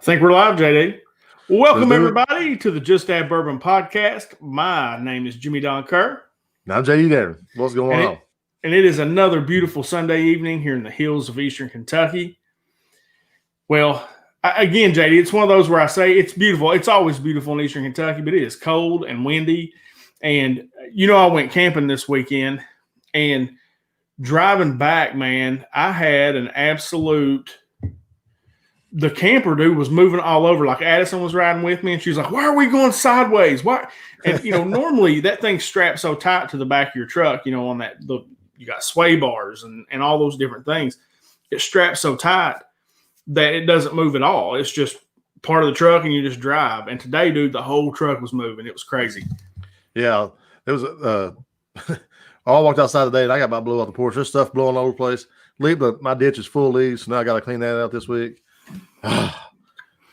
Think we're live, JD. Welcome, Let's do it. everybody, to the Just Add Bourbon podcast. My name is Jimmy Don Kerr. Now, J.D. there. What's going on? And it is another beautiful Sunday evening here in the hills of Eastern Kentucky. Well, again, JD, it's one of those where I say it's beautiful. It's always beautiful in Eastern Kentucky, but it is cold and windy. And, I went camping this weekend, and driving back, man, I had an absolute... The camper dude was moving all over. Like Addison was riding with me, and she was like, "Why are we going sideways? Why?" And normally that thing's strapped so tight to the back of your truck. On that you got sway bars and all those different things. It's strapped so tight that it doesn't move at all. It's just part of the truck, and you just drive. And today, dude, the whole truck was moving. It was crazy. Yeah, there was I walked outside today, and I got my blow out the porch. There's stuff blowing all over the place. My ditch is full of leaves, so now I got to clean that out this week.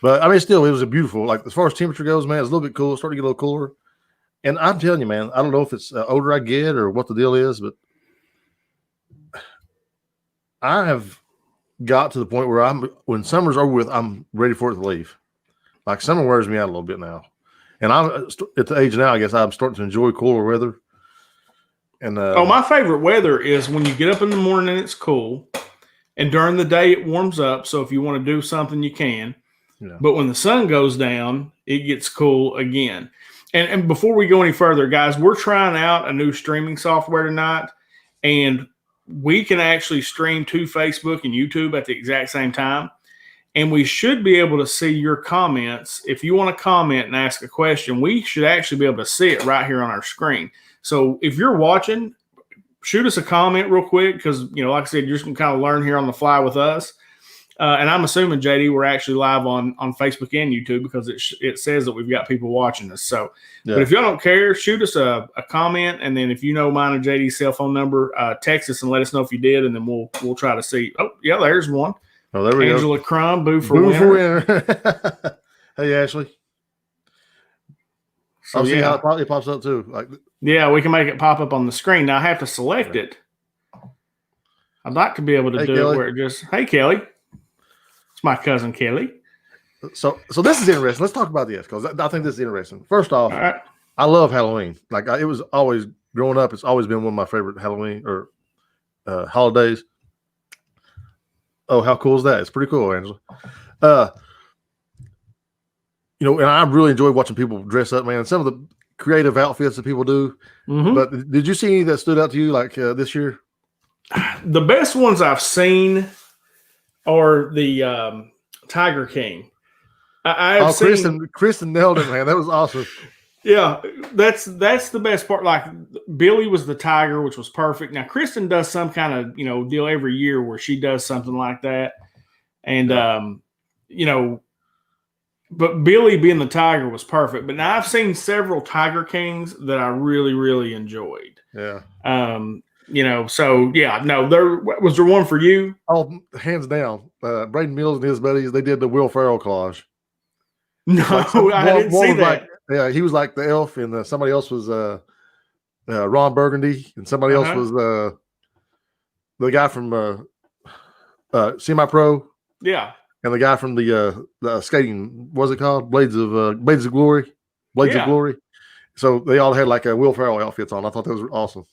But I mean, still, it was a beautiful. Like as far as temperature goes, man, it's a little bit cool. It's starting to get a little cooler. And I'm telling you, man, I don't know if it's older I get or what the deal is, but I have got to the point where when summer's over with, I'm ready for it to leave. Like summer wears me out a little bit now, and I'm at the age now. I guess I'm starting to enjoy cooler weather. And my favorite weather is when you get up in the morning and it's cool. And during the day, it warms up. So if you want to do something, you can. Yeah. But when the sun goes down, it gets cool again. And before we go any further, guys, we're trying out a new streaming software tonight. And we can actually stream to Facebook and YouTube at the exact same time. And we should be able to see your comments. If you want to comment and ask a question, we should actually be able to see it right here on our screen. So if you're watching, shoot us a comment real quick because, like I said, you're just going to kind of learn here on the fly with us. And I'm assuming, JD, we're actually live on Facebook and YouTube because it says that we've got people watching us. So, yeah. But if y'all don't care, shoot us a comment. And then if you know mine and JD's cell phone number, text us and let us know if you did. And then we'll try to see. Oh, yeah, there's one. Oh, there we go. Angela Crum, boo for winner. Hey, Ashley. So, see how it pops up too. Yeah, we can make it pop up on the screen. Now I have to select it. I'd like to be able to do Kelly. It where it just, hey, Kelly. It's my cousin, Kelly. So this is interesting. Let's talk about this because I think this is interesting. First off, right. I love Halloween. It was always, growing up, it's always been one of my favorite Halloween or holidays. Oh, how cool is that? It's pretty cool, Angela. And I really enjoy watching people dress up, man. And some of the creative outfits that people do. Mm-hmm. But did you see any that stood out to you this year? The best ones I've seen are the Tiger King. Kristen nailed it, man. That was awesome. Yeah, that's the best part. Like Billy was the tiger, which was perfect. Now Kristen does some kind of deal every year where she does something like that, and But Billy being the tiger was perfect. But now I've seen several Tiger Kings that I really, really enjoyed. Yeah. So yeah, no, was there one for you? Oh, hands down. Braden Mills and his buddies, they did the Will Ferrell collage. No, I didn't see that. He was like the elf, and somebody else was Ron Burgundy, and somebody else was the guy from Semi-Pro. Yeah. And the guy from the skating, what's it called? Blades of Glory. Blades of Glory. So they all had like a Will Ferrell outfits on. I thought that was awesome.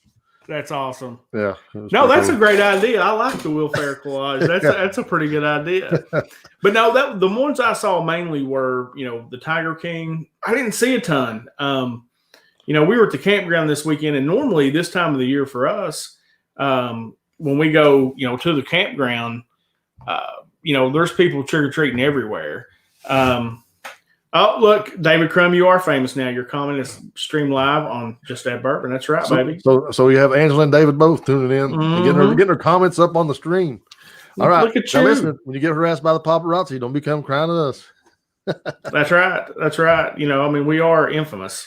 That's awesome. Yeah. No, that's a great idea. I like the Will Ferrell collage. That's a pretty good idea. But no, the ones I saw mainly were, the Tiger King. I didn't see a ton. We were at the campground this weekend, and normally this time of the year for us, when we go, to the campground, there's people trick-or-treating everywhere. Oh, look, David Crum, you are famous now. Your comment is streamed live on Just Add Bourbon. That's right, baby. So you have Angela and David both tuning in and getting her comments up on the stream. All right. Look at you. Now listen, when you get harassed by the paparazzi, don't become crying at us. That's right. That's right. We are infamous.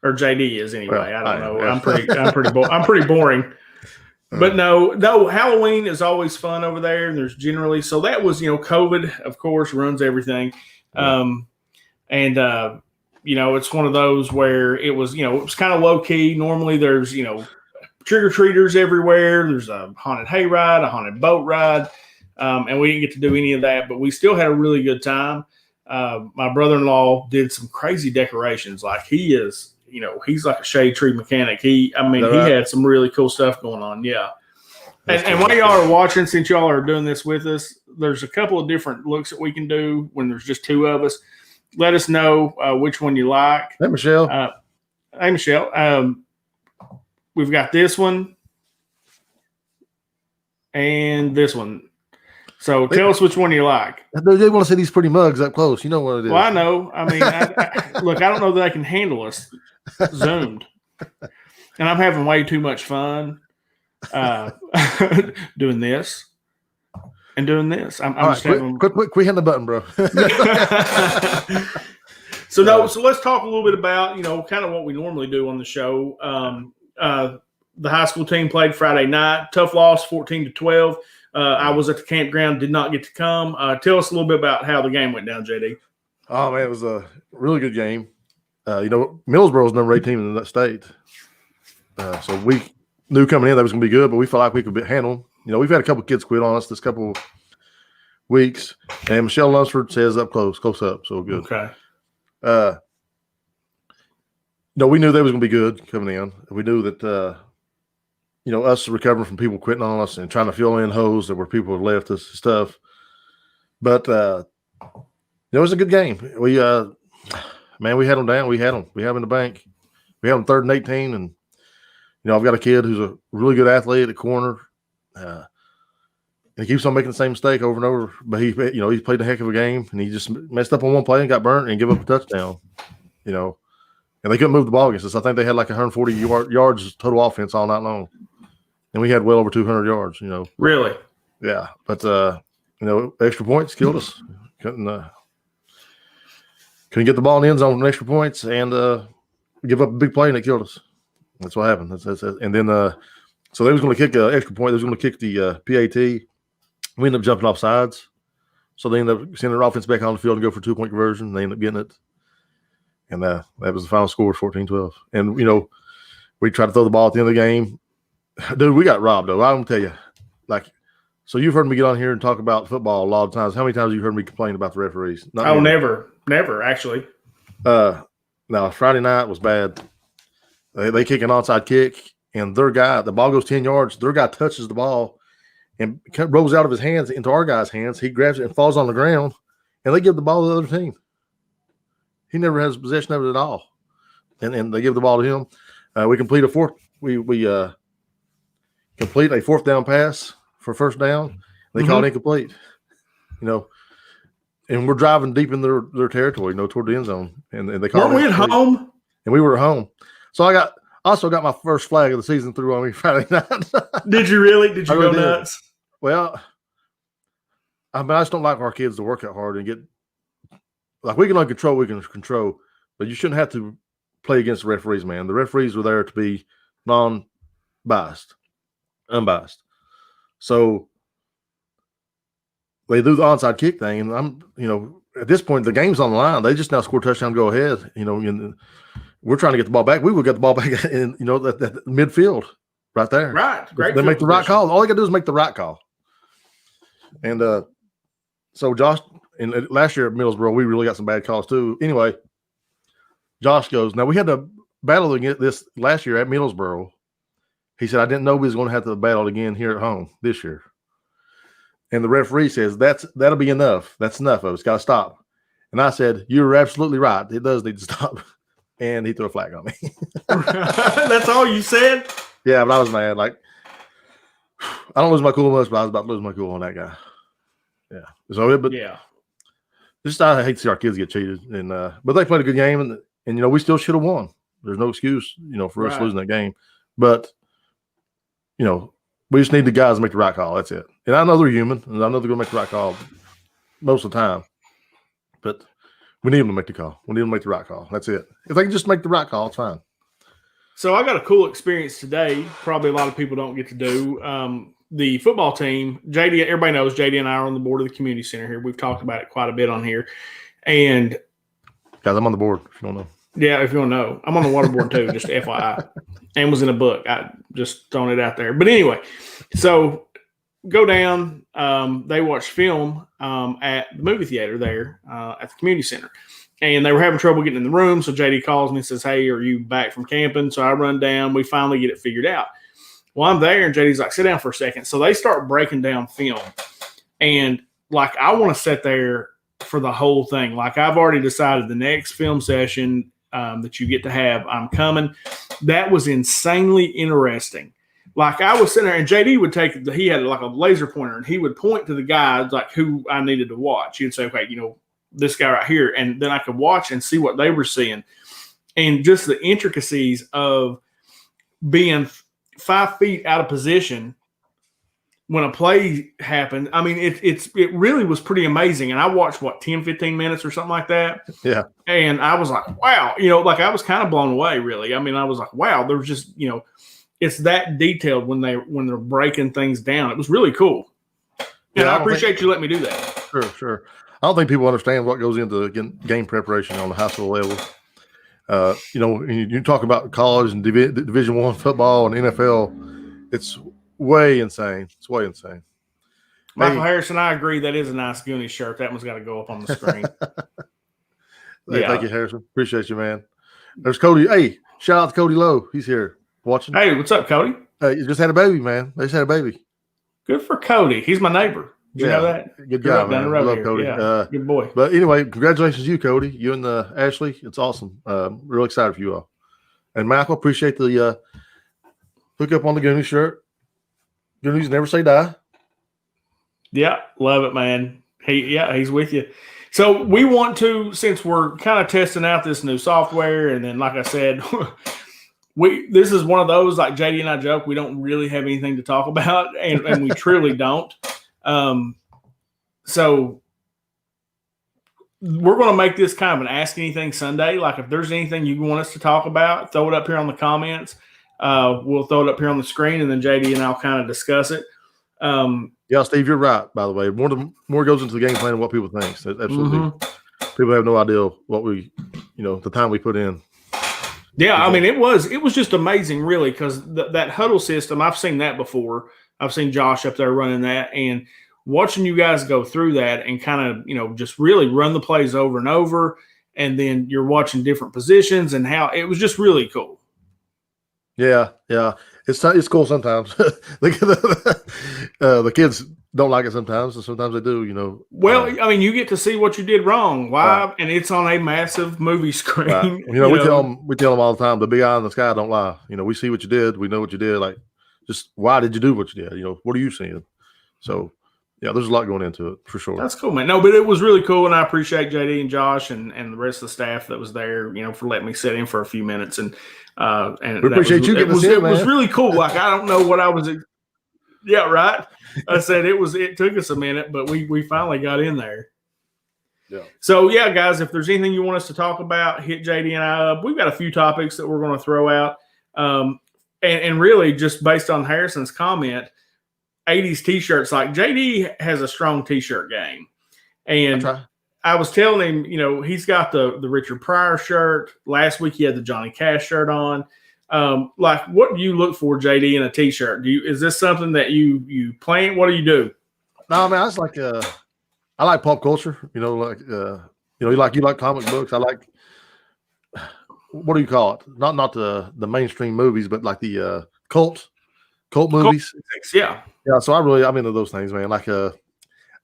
Or JD is anyway. Well, I don't know. Yeah. I'm pretty boring. But no, Halloween is always fun over there. And there's generally, so that was, COVID, of course, runs everything. It's one of those where it was kind of low key. Normally there's, trick-or-treaters everywhere. There's a haunted hayride, a haunted boat ride. And we didn't get to do any of that, but we still had a really good time. My brother-in-law did some crazy decorations. Like he is, he's like a shade tree mechanic. He had some really cool stuff going on. Yeah. And while y'all are watching, since y'all are doing this with us, there's a couple of different looks that we can do when there's just two of us. Let us know which one you like. Hey, Michelle. We've got this one and this one. So tell us which one you like. They want to see these pretty mugs up close. You know what it is. Well, I know. I mean, look, I don't know that I can handle us zoomed. And I'm having way too much fun doing this and doing this. I'm just having... Quit hitting the button, bro. So let's talk a little bit about, kind of what we normally do on the show. The high school team played Friday night. Tough loss, 14-12. I was at the campground, did not get to come. Tell us a little bit about how the game went down, JD. Oh, man, it was a really good game. Millsboro's number 8 team in that state. So we knew coming in that was going to be good, but we felt like we could handle them. We've had a couple kids quit on us this couple weeks, and Michelle Lunsford says up close up, so good. Okay. We knew they was going to be good coming in. We knew that us recovering from people quitting on us and trying to fill in holes that where people had left us and stuff. But it was a good game. We had them down. We had them in the bank. We had them 3rd and 18, and I've got a kid who's a really good athlete at the corner. And he keeps on making the same mistake over and over. But he played a heck of a game, and he just messed up on one play and got burnt and gave up a touchdown. And they couldn't move the ball against us. I think they had like 140 yards total offense all night long. And we had well over 200 yards, Really? Yeah. But, extra points killed us. Couldn't get the ball in the end zone on extra points and give up a big play, and it killed us. That's what happened. And then so they was going to kick an extra point. They was going to kick the PAT. We ended up jumping off sides. So they ended up sending their offense back on the field and go for a 2-point conversion. They ended up getting it. And that was the final score, 14-12. And, we tried to throw the ball at the end of the game. Dude, we got robbed, though. I'm going to tell you. So you've heard me get on here and talk about football a lot of times. How many times have you heard me complain about the referees? Never, actually. No, Friday night was bad. They kick an onside kick, and the ball goes 10 yards. Their guy touches the ball and rolls out of his hands into our guy's hands. He grabs it and falls on the ground, and they give the ball to the other team. He never has possession of it at all, and they give the ball to him. We complete a fourth. We complete a 4th down pass for first down. They call it incomplete. And we're driving deep in their territory, toward the end zone, and they call. Weren't we at home? And we were at home. So I also got my first flag of the season through on me Friday night. Did you really? Did you go nuts? Well, I just don't like our kids to work out hard and get. Like, we can only control what we can control, but you shouldn't have to play against the referees, man. The referees were there to be unbiased. So they do the onside kick thing, and I'm, at this point, the game's on the line. They just now score a touchdown, go ahead. And we're trying to get the ball back. We would get the ball back in, that midfield right there. Right. Great. They make the right call. All they got to do is make the right call. And so Josh, and last year at Millsboro, we really got some bad calls too. Anyway, Josh goes, now we had to battle against this last year at Millsboro. He said, I didn't know we was going to have to battle again here at home this year. And the referee says, that'll be enough. That's enough of it. It's got to stop. And I said, you're absolutely right. It does need to stop. And he threw a flag on me. That's all you said? Yeah, but I was mad. Like, I don't lose my cool much, but I was about to lose my cool on that guy. Yeah. So, but yeah. Just I hate to see our kids get cheated. And but they played a good game, and we still should have won. There's no excuse, for us losing that game. But we just need the guys to make the right call. That's it. And I know they're human, and I know they're going to make the right call most of the time. But we need them to make the call. We need them to make the right call. That's it. If they can just make the right call, it's fine. So I got a cool experience today. Probably a lot of people don't get to do. The football team, JD, everybody knows JD and I are on the board of the community center here. We've talked about it quite a bit on here. And guys, I'm on the board, if you don't know. Yeah, if you want to know. I'm on the water board too, just FYI. And was in a book. I just throwing it out there. But anyway, so go down. They watched film at the movie theater there at the community center. And they were having trouble getting in the room. So JD calls me and says, hey, are you back from camping? So I run down. We finally get it figured out. Well, I'm there, and JD's like, sit down for a second. So they start breaking down film. And, like, I want to sit there for the whole thing. Like, I've already decided the next film session that you get to have, I'm coming. That was insanely interesting. Like, I was sitting there, and JD would he had like a laser pointer, and he would point to the guys, like, who I needed to watch. He'd say, okay, this guy right here. And then I could watch and see what they were seeing. And just the intricacies of being 5 feet out of position when a play happened. I mean, it really was pretty amazing. And I watched 10, 15 minutes or something like that. Yeah. And I was like, wow, like I was kind of blown away, really. I mean, I was like, wow, there was just, it's that detailed when they're breaking things down. It was really cool. And I appreciate you letting me do that. Sure. I don't think people understand what goes into game preparation on the high school level. You talk about college and Division I football and NFL, it's way insane. It's way insane. Michael Harrison, I agree. That is a nice Goonie shirt. That one's got to go up on the screen. Thank you, Harrison. Appreciate you, man. There's Cody. Hey, shout out to Cody Lowe. He's here watching. Hey, what's up, Cody? You just had a baby, man. They just had a baby. Good for Cody. He's my neighbor. Did you know that? Good guy, man. I love Cody. Yeah. Good boy. But anyway, congratulations to you, Cody. You and Ashley. It's awesome. Real excited for you all. And Michael, appreciate the hook up on the Goonie shirt. Goonies never say die. Yeah, love it, man. He's with you. So we want to, since we're kind of testing out this new software, and then like I said, this is one of those, like JD and I joke, we don't really have anything to talk about, and we truly don't. So we're going to make this kind of an Ask Anything Sunday. Like, if there's anything you want us to talk about, throw it up here on the comments. We'll throw it up here on the screen, and then JD and I'll kind of discuss it. Yeah, Steve, you're right, by the way. More goes into the game plan than what people think. So absolutely. Mm-hmm. People have no idea what the time we put in. Yeah, I mean, it was just amazing, really, because that huddle system, I've seen that before. I've seen Josh up there running that, and watching you guys go through that and kind of, just really run the plays over and over, and then you're watching different positions and how it was just really cool. Yeah. It's cool sometimes. The kids don't like it sometimes, and sometimes they do, Well, I mean, you get to see what you did wrong live, and it's on a massive movie screen. Right. We tell them all the time, the big eye in the sky don't lie. We see what you did. We know what you did. Like, just why did you do what you did? What are you seeing? So, yeah, there's a lot going into it for sure. That's cool, man. No, but it was really cool, and I appreciate JD and Josh and the rest of the staff that was there, for letting me sit in for a few minutes. And we appreciate you getting it was really cool. Like, I don't know what I was. Yeah, right. I said it took us a minute, but we finally got in there. Yeah. So yeah, guys, if there's anything you want us to talk about, hit JD and I up. We've got a few topics that we're going to throw out, and really just based on Harrison's comment. 80s t-shirts, like JD has a strong t-shirt game. And I was telling him, he's got the Richard Pryor shirt. Last week he had the Johnny Cash shirt on. Like, what do you look for, JD, in a t-shirt? Is this something that you plan? What do you do? No, man, I just I like pop culture, you like comic books. I like, what do you call it? Not the mainstream movies, but like the cult movies. Yeah. Yeah, so I'm into those things, man. Like, I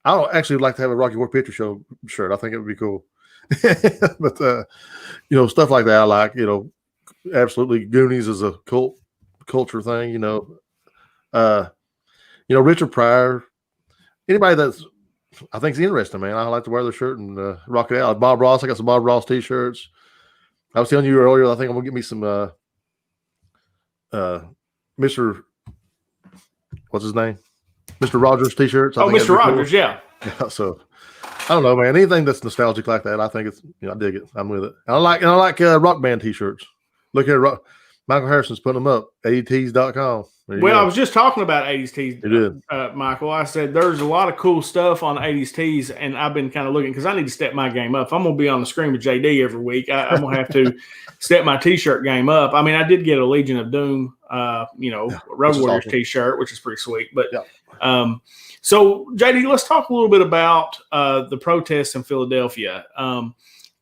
don't actually like to have a Rocky Horror Picture Show shirt. I think it would be cool. But stuff like that I like, absolutely. Goonies is a culture thing, Richard Pryor, anybody that's I think it's interesting, man. I like to wear the shirt and rock it out. Bob Ross, I got some Bob Ross t-shirts. I was telling you earlier, I think I'm gonna get me some Mr. What's his name? Mr. Rogers t-shirts. Mr. Rogers, cool. Yeah. So I don't know, man. Anything that's nostalgic like that, I think it's I dig it. I'm with it. I like rock band t-shirts. Look here, Michael Harrison's putting them up. ATs.com. Well, I was just talking about 80s tees, You Michael. I said there's a lot of cool stuff on 80s tees, and I've been kind of looking because I need to step my game up. If I'm going to be on the screen with JD every week, I'm going to have to step my T-shirt game up. I mean, I did get a Legion of Doom, Road Warriors awesome. T-shirt, which is pretty sweet. But so, JD, let's talk a little bit about the protests in Philadelphia. Kind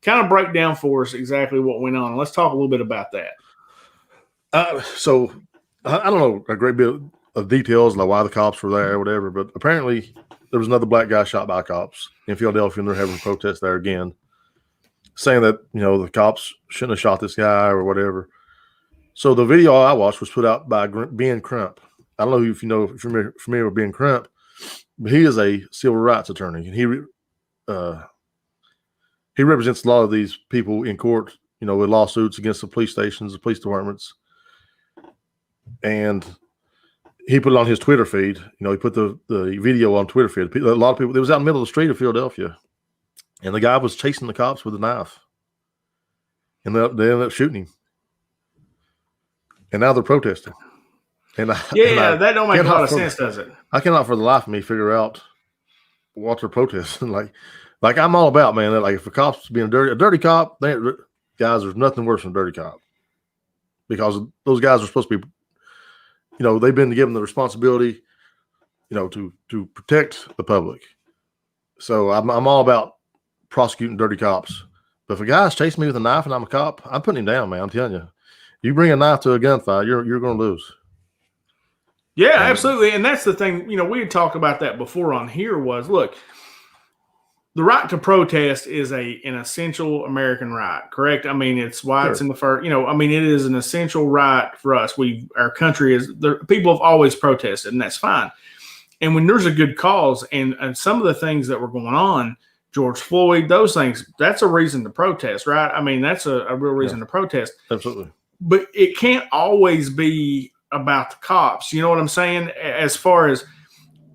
of break down for us exactly what went on. Let's talk a little bit about that. So I don't know a great bit of details like why the cops were there or whatever, but apparently there was another black guy shot by cops in Philadelphia, and they're having a protest there again, saying that the cops shouldn't have shot this guy or whatever. So the video I watched was put out by Ben Crump. I don't know if you're familiar with Ben Crump, but he is a civil rights attorney, and he represents a lot of these people in court, with lawsuits against the police stations, the police departments. And he put it on his Twitter feed. He put the video on Twitter feed. A lot of people, it was out in the middle of the street of Philadelphia, and the guy was chasing the cops with a knife, and they ended up shooting him. And now they're protesting. And that don't make a lot of sense, does it? I cannot for the life of me figure out what they're protesting. Like I'm all about, man, that like if a cop's being a dirty cop, guys, there's nothing worse than a dirty cop, because those guys are supposed to be, they've been given the responsibility, to protect the public. So I'm all about prosecuting dirty cops. But if a guy's chasing me with a knife and I'm a cop, I'm putting him down, man. I'm telling you, you bring a knife to a gunfight, you're going to lose. Yeah, absolutely. And that's the thing, we had talked about that before on here was, look, the right to protest is an essential American right, correct? I mean, it's why it's in the first, it is an essential right for us. Our country people have always protested, and that's fine. And when there's a good cause and some of the things that were going on, George Floyd, those things, that's a reason to protest, right? I mean, that's a real reason to protest. Absolutely. But it can't always be about the cops. You know what I'm saying? As far as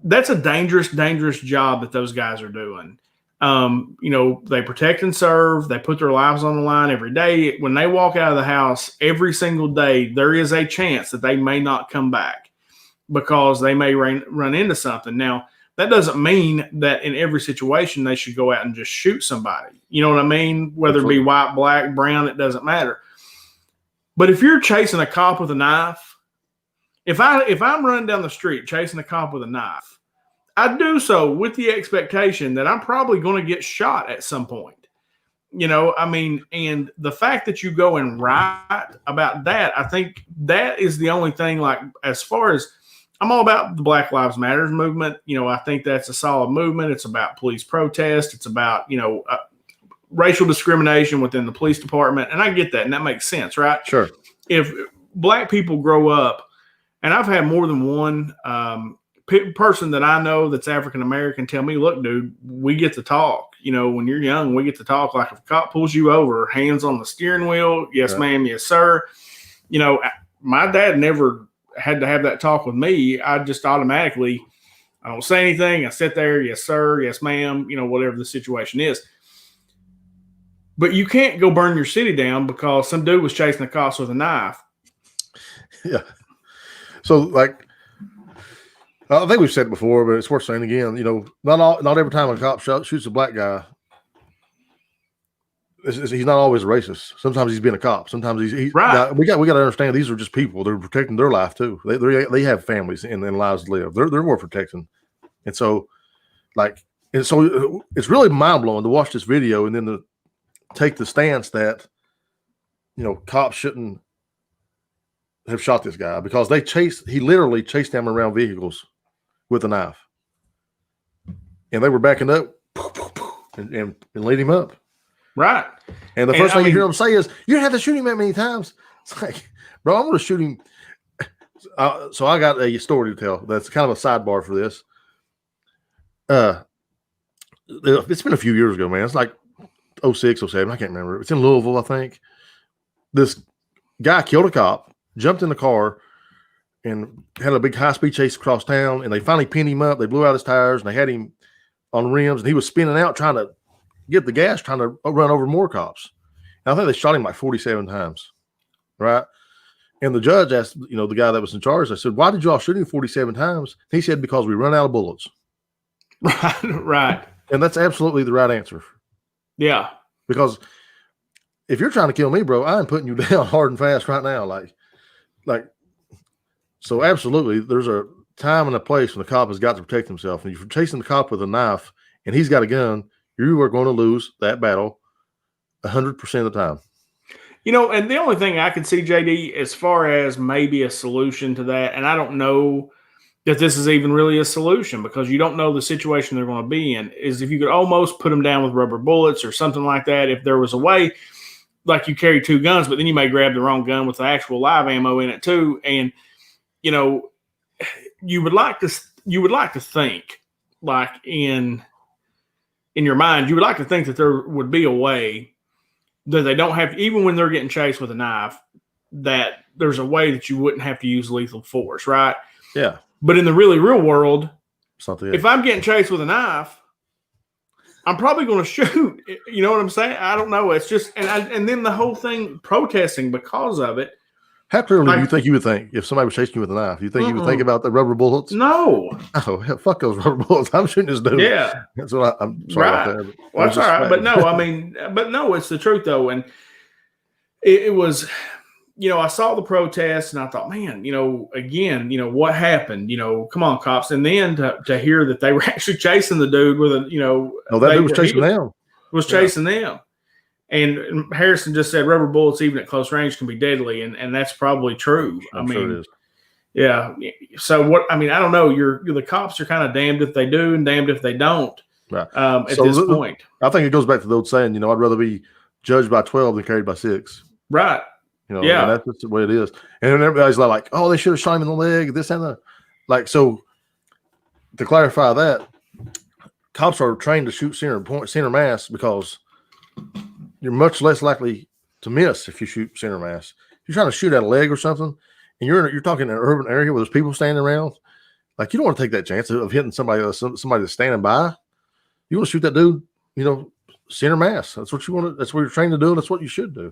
that's a dangerous, dangerous job that those guys are doing. They protect and serve. They put their lives on the line every day. When they walk out of the house every single day, there is a chance that they may not come back because they may run into something. Now, that doesn't mean that in every situation they should go out and just shoot somebody. You know what I mean? Whether it be white, black, brown, it doesn't matter. But if you're chasing a cop with a knife, if I'm running down the street chasing a cop with a knife, I do so with the expectation that I'm probably going to get shot at some point. And the fact that you go and write about that, I think that is the only thing, like, as far as I'm all about the Black Lives Matter movement. I think that's a solid movement. It's about police protest. It's about, racial discrimination within the police department. And I get that. And that makes sense, right? Sure. If black people grow up, and I've had more than one, person that I know that's African-American tell me, look, dude, we get to talk. When you're young, we get to talk. Like if a cop pulls you over, hands on the steering wheel, yes, ma'am, yes, sir. My dad never had to have that talk with me. I just automatically, I don't say anything. I sit there, yes, sir, yes, ma'am, whatever the situation is. But you can't go burn your city down because some dude was chasing the cops with a knife. Yeah. So, like, I think we've said it before, but it's worth saying again. Not every time a cop shoots a black guy, he's not always a racist. Sometimes he's being a cop. Sometimes he's right. We got to understand these are just people. They're protecting their life too. They have families and lives to live. They're worth protecting. And so it's really mind blowing to watch this video and then to take the stance that cops shouldn't have shot this guy because he literally chased them around vehicles with a knife, and they were backing up and lead him up. Right. And the first thing you hear them say is, "You don't have to shoot him that many times." It's like, bro, I'm going to shoot him. So I got a story to tell. That's kind of a sidebar for this. It's been a few years ago, man. It's like 06, 07. I can't remember. It's in Louisville, I think. This guy killed a cop, jumped in the car, and had a big high-speed chase across town, and they finally pinned him up. They blew out his tires, and they had him on rims, and he was spinning out trying to get the gas, trying to run over more cops. And I think they shot him like 47 times, right? And the judge asked, the guy that was in charge, I said, why did y'all shoot him 47 times? He said, because we run out of bullets. Right. And that's absolutely the right answer. Yeah. Because if you're trying to kill me, bro, I'm putting you down hard and fast right now. So absolutely, there's a time and a place when the cop has got to protect himself. And if you're chasing the cop with a knife and he's got a gun, you are going to lose that battle 100% of the time. And the only thing I could see, JD, as far as maybe a solution to that, and I don't know that this is even really a solution because you don't know the situation they're going to be in, is if you could almost put them down with rubber bullets or something like that. If there was a way, like you carry 2 guns, but then you may grab the wrong gun with the actual live ammo in it too. And, you would like to think, like in your mind, you would like to think that there would be a way that they don't have, even when they're getting chased with a knife, that there's a way that you wouldn't have to use lethal force, right? Yeah. But in the really real world, something. If I'm getting chased with a knife, I'm probably going to shoot. You know what I'm saying? I don't know. It's just, and then the whole thing protesting because of it. How clearly do you think you would think if somebody was chasing you with a knife? You think you would think about the rubber bullets? No. Oh, hell, fuck those rubber bullets. I'm shooting this dude. Yeah. That's what I'm sorry right. about that. Well, that's all right. But no, it's the truth though. And it was, I saw the protest and I thought, man, again, what happened? Come on, cops. And then to hear that they were actually chasing the dude with a, no, that dude was chasing them. Was chasing them. And Harrison just said rubber bullets, even at close range, can be deadly, and that's probably true. I'm sure it is. Yeah. So I don't know. The cops are kind of damned if they do and damned if they don't. Right. At this point, I think it goes back to the old saying. I'd rather be judged by 12 than carried by 6. Right. Yeah. And that's just the way it is. And then everybody's like, "Oh, they should have shot him in the leg." This and that. So to clarify that, cops are trained to shoot center mass because you're much less likely to miss if you shoot center mass. If you're trying to shoot at a leg or something, and you're talking in an urban area where there's people standing around, like you don't want to take that chance of hitting somebody that's standing by. You want to shoot that dude, center mass. That's what you want to. That's what you're trained to do. And that's what you should do.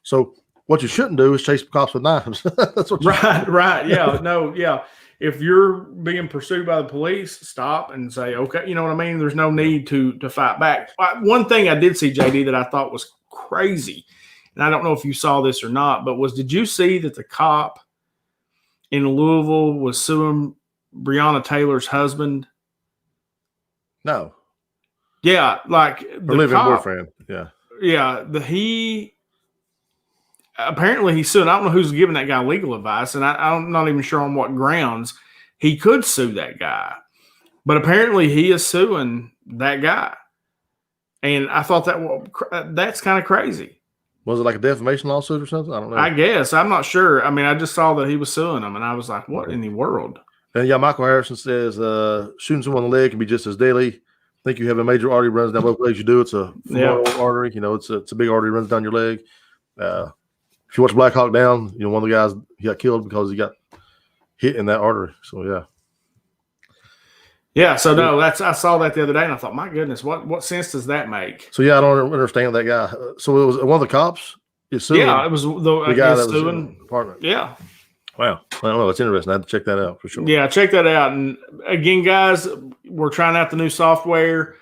So what you shouldn't do is chase cops with knives. That's what. Right. Yeah. No. Yeah. If you're being pursued by the police, stop and say, okay, you know what I mean? There's no need to fight back. One thing I did see, JD, that I thought was crazy, and I don't know if you saw this or not, but did you see that the cop in Louisville was suing Breonna Taylor's husband? No. Yeah, like the living boyfriend. Yeah. Yeah. Apparently he's suing. I don't know who's giving that guy legal advice, and I'm not even sure on what grounds he could sue that guy. But apparently he is suing that guy. And I thought that's kind of crazy. Was it like a defamation lawsuit or something? I don't know. I guess. I'm not sure. I just saw that he was suing him, and I was like, what in the world? And yeah, Michael Harrison says shooting someone in the leg can be just as deadly. I think you have a major artery runs down both legs. You do. It's a femoral artery. It's a big artery runs down your leg. If you watch Black Hawk Down, one of the guys, he got killed because he got hit in that artery. So yeah. Yeah. So no, I saw that the other day and I thought, my goodness, what sense does that make? So yeah, I don't understand that guy. So it was one of the cops is suing. Yeah, it was the guy that was suing the apartment. Yeah. Wow. I don't know. It's interesting. I have to check that out for sure. Yeah, check that out. And again, guys, we're trying out the new software.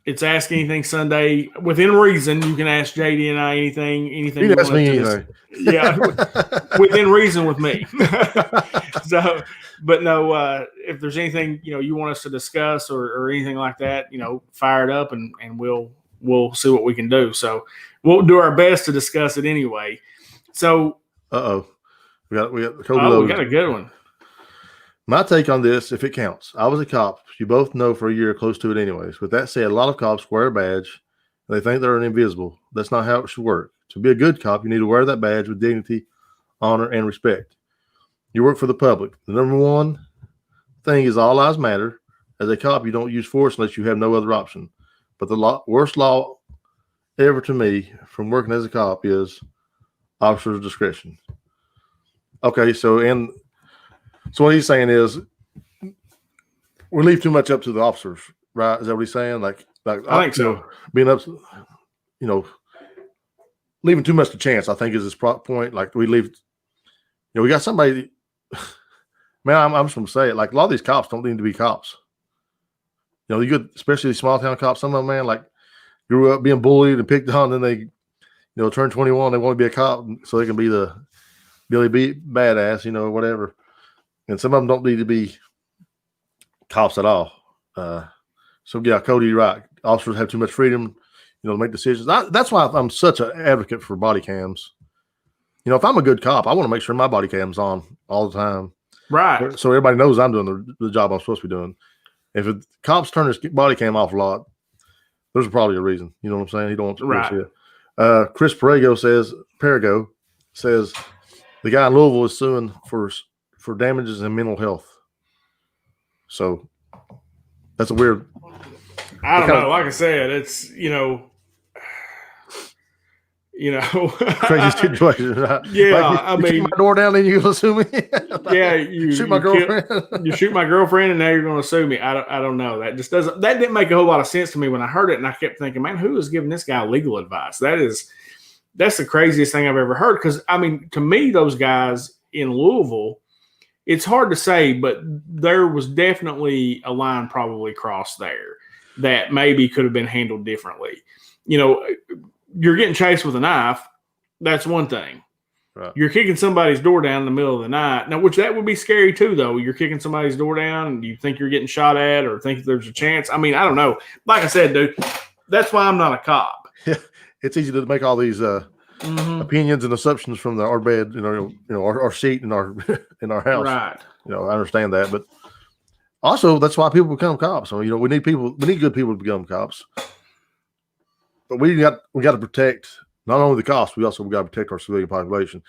It's Ask Anything Sunday. Within reason, you can ask JD and I anything. You can ask me anything. Yeah, within reason with me. So, but no, if there's anything you want us to discuss or anything like that, fire it up and we'll see what we can do. So we'll do our best to discuss it anyway. So, we got we got a good one. My take on this, if it counts, I was a cop. You both know for a year, close to it anyways. With that said, a lot of cops wear a badge. They think they're invisible. That's not how it should work. To be a good cop, you need to wear that badge with dignity, honor, and respect. You work for the public. The number one thing is all lives matter. As a cop, you don't use force unless you have no other option. But the worst law ever to me from working as a cop is officer's discretion. Okay, so what he's saying is we leave too much up to the officers, right? Is that what he's saying? Like I think so. Being up, leaving too much to chance, I think is his point. Like we leave we got somebody. Man, I'm just going to say it. Like, a lot of these cops don't need to be cops. You get, especially these small town cops. Some of them, man, like, grew up being bullied and picked on, then they, turn 21. They want to be a cop so they can be the Billy B badass, whatever. And some of them don't need to be cops at all. So yeah, Cody, you're right. Officers have too much freedom, to make decisions. That's why I'm such an advocate for body cams. If I'm a good cop, I want to make sure my body cam's on all the time. Right. So everybody knows I'm doing the job I'm supposed to be doing. If cops turn his body cam off a lot, there's probably a reason. You know what I'm saying? He don't want to see it. Chris Perigo says the guy in Louisville is suing for damages in mental health. So that's a weird. I don't know. Like I said, it's crazy situation. Right? Yeah, like you kick my door down and you gonna sue me. Yeah, you shoot my girlfriend. You shoot my girlfriend, and now you're going to sue me. I don't know. That just doesn't. That didn't make a whole lot of sense to me when I heard it, and I kept thinking, man, who is giving this guy legal advice? That's the craziest thing I've ever heard. Because to me, those guys in Louisville, it's hard to say, but there was definitely a line probably crossed there that maybe could have been handled differently. You're getting chased with a knife. That's one thing. Right. You're kicking somebody's door down in the middle of the night. Now, which that would be scary too, though. You're kicking somebody's door down and you think you're getting shot at or think there's a chance. I don't know. Like I said, dude, that's why I'm not a cop. Yeah, it's easy to make all these opinions and assumptions from our bed, our seat in our house. Right. I understand that, but also that's why people become cops. So, we need good people to become cops. But we got to protect not only the cops, we also got to protect our civilian population.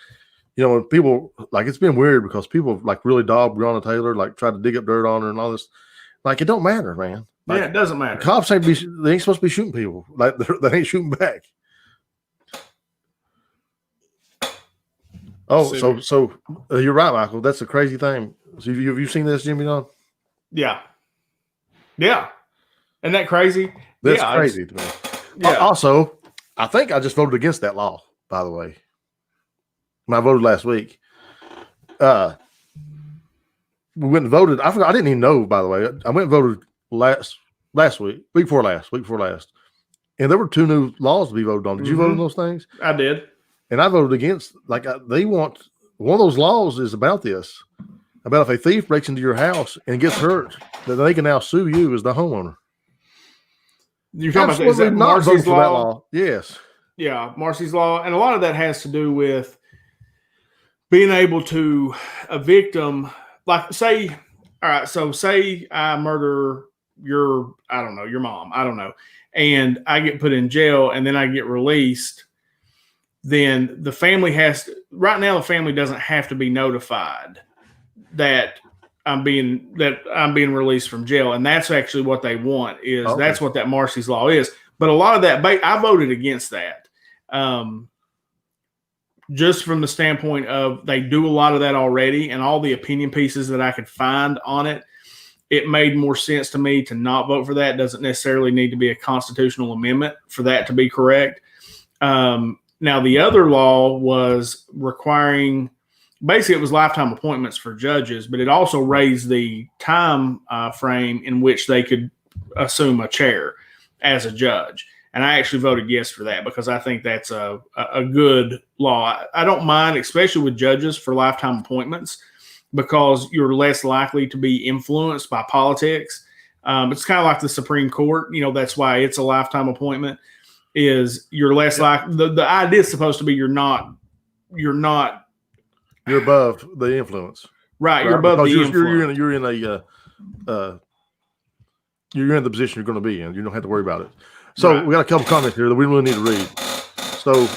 When people, like, it's been weird because people like really dog Breonna Taylor, like try to dig up dirt on her and all this. Like, it don't matter, man. Like, yeah, it doesn't matter. Cops they ain't supposed to be shooting people. Like, they ain't shooting back. Oh, so you're right, Michael. That's a crazy thing. So have you seen this, Jimmy Don? Yeah. Yeah. Isn't that crazy? That's crazy to me. Yeah. Also, I think I just voted against that law, by the way. When I voted last week. We went and voted. I forgot. I didn't even know, by the way. I went and voted last week before last. And there were 2 new laws to be voted on. Did you vote on those things? I did. And I voted against, they want, one of those laws is about this. About if a thief breaks into your house and gets hurt, that they can now sue you as the homeowner. You're talking about, is that Marcie's law? Yes. Yeah, Marcie's law. And a lot of that has to do with being able to, a victim, like say I murder your mom, I don't know, and I get put in jail and then I get released, then the family right now the family doesn't have to be notified that I'm being released from jail, and that's actually what they want. That's what that Marcie's law is. But a lot of that, I voted against that, just from the standpoint of they do a lot of that already, and all the opinion pieces that I could find on it, it made more sense to me to not vote for that. It doesn't necessarily need to be a constitutional amendment for that to be correct. Now the other law was requiring. Basically, it was lifetime appointments for judges, but it also raised the time frame in which they could assume a chair as a judge. And I actually voted yes for that because I think that's a good law. I don't mind, especially with judges, for lifetime appointments because you're less likely to be influenced by politics. It's kind of like the Supreme Court. That's why it's a lifetime appointment. Is you're less likely. The idea is supposed to be you're above the influence, right? You're above the influence. You're in the position you're going to be in. You don't have to worry about it. So we got a couple comments here that we really need to read. So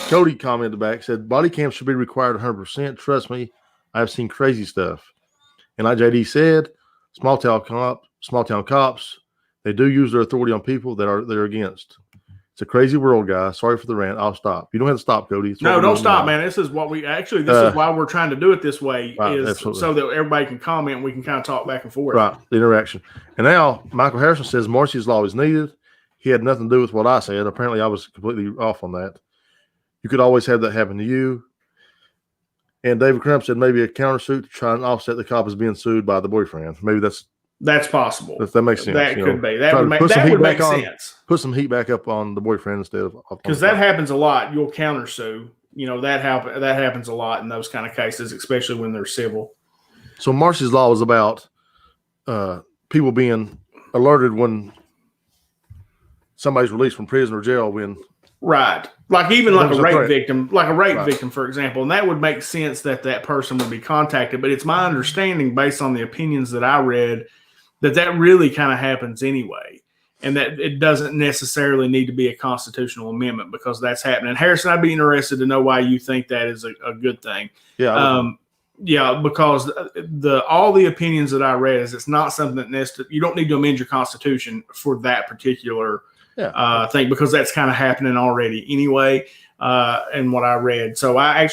Cody commented back, said body cams should be required 100%. Trust me, I've seen crazy stuff. And like J.D. said, small town cops, they do use their authority on people that they're against. It's a crazy world, guys. Sorry for the rant. I'll stop. You don't have to stop, Cody. No, don't stop, man. This is what this is why we're trying to do it this way, absolutely. So that everybody can comment and we can kind of talk back and forth. Right, the interaction. And now Michael Harrison says Marcie's law is needed. He had nothing to do with what I said. Apparently, I was completely off on that. You could always have that happen to you. And David Crump said maybe a countersuit to try and offset the cop as being sued by the boyfriend. Maybe that's possible. That makes sense. That could be. That would make sense. Put some heat back up on the boyfriend instead of because that happens a lot. You'll countersue. That happens a lot in those kind of cases, especially when they're civil. So Marcie's law was about people being alerted when somebody's released from prison or jail when right, like even like a rape victim, for example, and that would make sense that person would be contacted. But it's my understanding, based on the opinions that I read, that really kind of happens anyway, and that it doesn't necessarily need to be a constitutional amendment because that's happening. Harrison, I'd be interested to know why you think that is a good thing. Yeah. Because all the opinions that I read is it's not something that you don't need to amend your constitution for that particular thing because that's kind of happening already anyway. And what I read, so I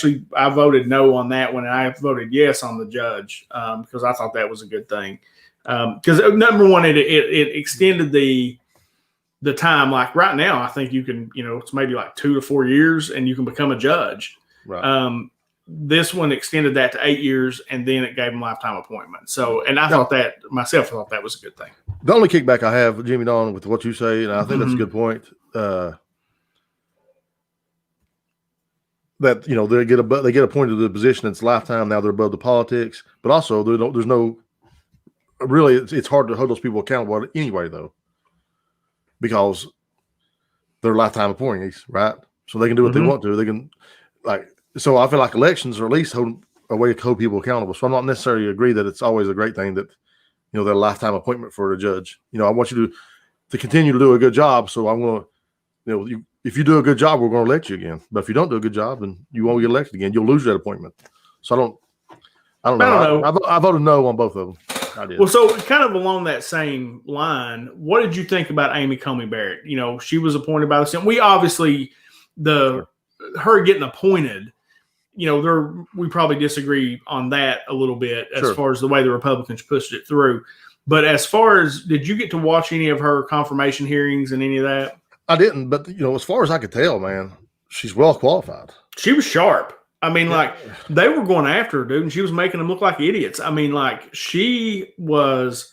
voted no on that one, and I voted yes on the judge because I thought that was a good thing. Because number one, it extended the time. Like right now, I think you can, it's maybe like 2 to 4 years, and you can become a judge. Right. This one extended that to 8 years, and then it gave them lifetime appointment. So, and I thought that was a good thing. The only kickback I have, Jimmy Don, with what you say, and I think that's a good point. That they get appointed to the position that's lifetime. Now they're above the politics, but also there's no. Really, it's hard to hold those people accountable anyway, though, because they're lifetime appointees, right? So they can do what they want to. They can, so I feel like elections are at least a way to hold people accountable. So I'm not necessarily agree that it's always a great thing that, they're a lifetime appointment for a judge. I want you to continue to do a good job. So I'm going to, if you do a good job, we're going to elect you again. But if you don't do a good job, then you won't get elected again. You'll lose that appointment. So I don't know. I voted no on both of them. I did. Well, so kind of along that same line, what did you think about Amy Coney Barrett? She was appointed by the Senate. We obviously her getting appointed. We probably disagree on that a little bit as far as the way the Republicans pushed it through. But as far as, did you get to watch any of her confirmation hearings and any of that? I didn't, but as far as I could tell, man, she's well qualified. She was sharp. I mean, they were going after her, dude, and she was making them look like idiots. I mean, she was.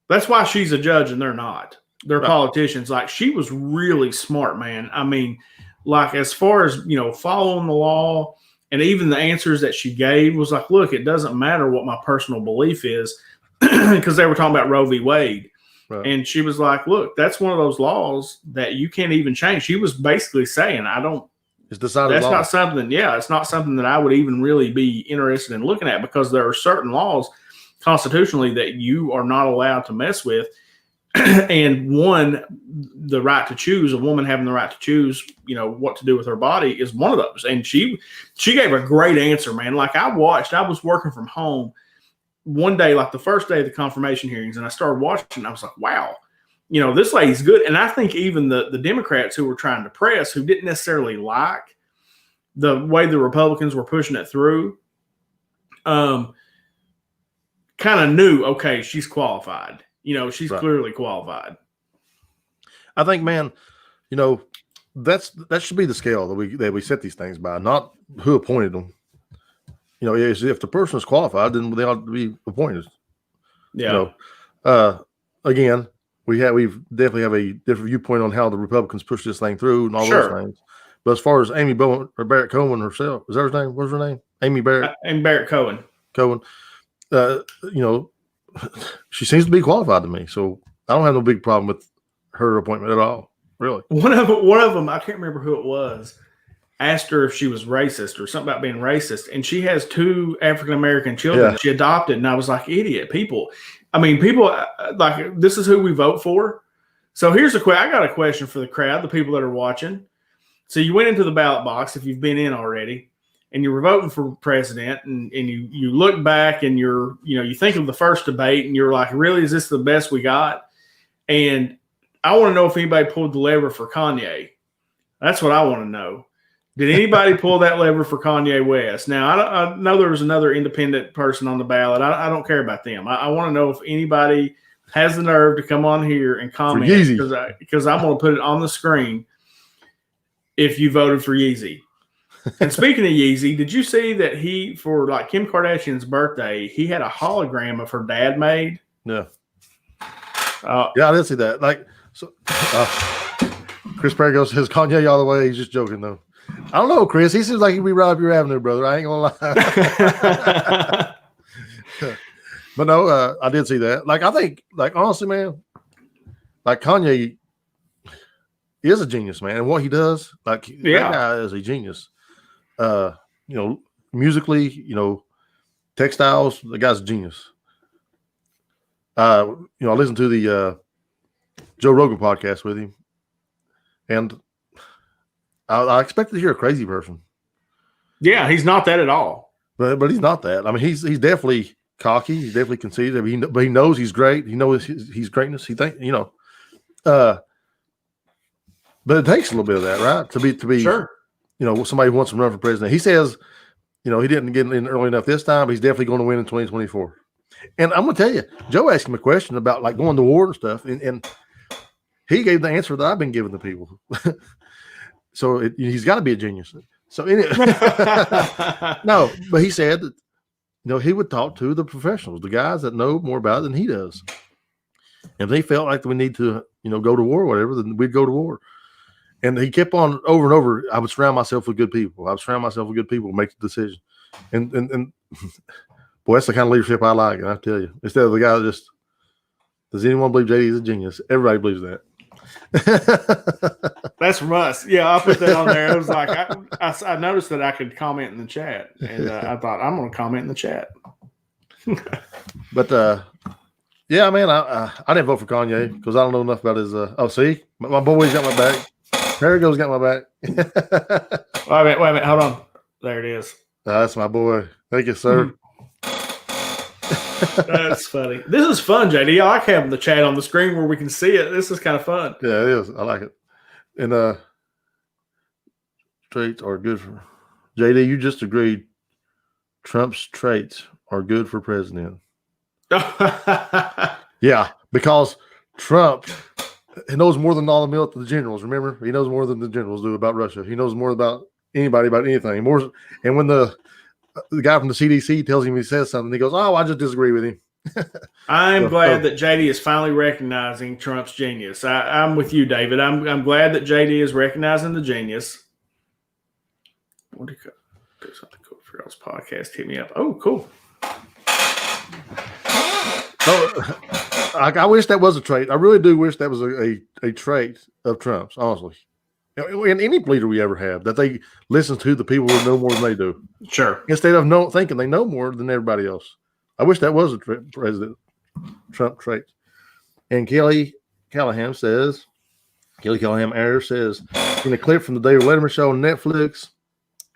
That's why she's a judge and they're not. They're politicians. She was really smart, man. I mean, as far as following the law, and even the answers that she gave was look, it doesn't matter what my personal belief is, because they were talking about Roe v. Wade. Right. And she was like, look, that's one of those laws that you can't even change. She was basically saying, it's decided. That's not something. Yeah, it's not something that I would even really be interested in looking at because there are certain laws constitutionally that you are not allowed to mess with. And one, the right to choose, a woman having the right to choose, what to do with her body is one of those. And she gave a great answer, man. I was working from home one day, the first day of the confirmation hearings, and I started watching. I was like, wow. This lady's good. And I think even the Democrats who were trying to press, who didn't necessarily like the way the Republicans were pushing it through, kind of knew, okay, she's qualified. She's clearly qualified. I think, man, that should be the scale that we set these things by, not who appointed them. If the person is qualified, then they ought to be appointed. Yeah. Again, we definitely have a different viewpoint on how the Republicans push this thing through and all those things. But as far as Amy Barrett Cohen herself, is that her name? What's her name? Amy Barrett. Amy Barrett Cohen. She seems to be qualified to me, so I don't have no big problem with her appointment at all. Really. One of them, I can't remember who it was, asked her if she was racist or something about being racist, and she has 2 African American children that she adopted, and I was like, idiot, people. I mean, people this is who we vote for. So here's I got a question for the crowd, the people that are watching. So you went into the ballot box, if you've been in already, and you were voting for president, and you look back and you think of the first debate, and you're like, really, is this the best we got? And I want to know if anybody pulled the lever for Kanye. That's what I want to know. Did anybody pull that lever for Kanye West? Now, I know there was another independent person on the ballot. I don't care about them. I want to know if anybody has the nerve to come on here and comment, because I'm going to put it on the screen if you voted for Yeezy. And speaking of Yeezy, did you see that he, for like Kim Kardashian's birthday, he had a hologram of her dad made? Yeah. Yeah, I did see that. Like, so Chris Perry says Kanye all the way. He's just joking though. I don't know, Chris. He seems like he'd be right up your avenue, brother. I ain't gonna lie. But no, I did see that. Like, I think, like, honestly, man, like Kanye is a genius, man. And what he does, like, that guy is a genius. Musically, textiles, the guy's a genius. I listened to the Joe Rogan podcast with him, and I expected to hear a crazy person. Yeah, he's not that at all. But he's not that. I mean, he's definitely cocky. He's definitely conceited. But he knows he's great. He knows he's greatness. He think but it takes a little bit of that, right? To be sure. Somebody who wants to run for president. He says, he didn't get in early enough this time. But he's definitely going to win in 2024. And I'm going to tell you, Joe asked him a question about like going to war and stuff, and he gave the answer that I've been giving to people. So he's got to be a genius. So no, but he said that he would talk to the professionals, the guys that know more about it than he does. And if they felt like we need to, go to war or whatever, then we'd go to war. And he kept on over and over. I would surround myself with good people. I would surround myself with good people to make the decision. And boy, that's the kind of leadership I like. And I tell you, instead of the guy that just, does anyone believe JD is a genius? Everybody believes that. That's from us. Yeah, I'll put that on there. It was like I noticed that I could comment in the chat, and I thought I'm going to comment in the chat. But yeah, man, I didn't vote for Kanye because I don't know enough about his. See, my boy's got my back. Perigo's got my back. Wait a minute, hold on. There it is. That's my boy. Thank you, sir. That's funny. This is fun, JD. I like having the chat on the screen where we can see it. This is kind of fun. Yeah, it is. I like it. And traits are good for JD. You just agreed. Trump's traits are good for president. Yeah, because Trump knows more than all the generals. Remember, he knows more than the generals do about Russia. He knows more about anybody about anything. More, and when the guy from the CDC tells him he says something, he goes, "Oh, I just disagree with him." I'm glad that JD is finally recognizing Trump's genius. I'm with you, David. I'm glad that JD is recognizing the genius. What do you do something cool for y'all's podcast? Hit me up. Oh, cool. Oh, I wish that was a trait. I really do wish that was a trait of Trump's, honestly. And any leader we ever have, that they listen to the people who know more than they do. Sure. Instead of thinking they know more than everybody else. I wish that was a President Trump trait. And Kelly Callahan says, in a clip from the David Letterman show on Netflix,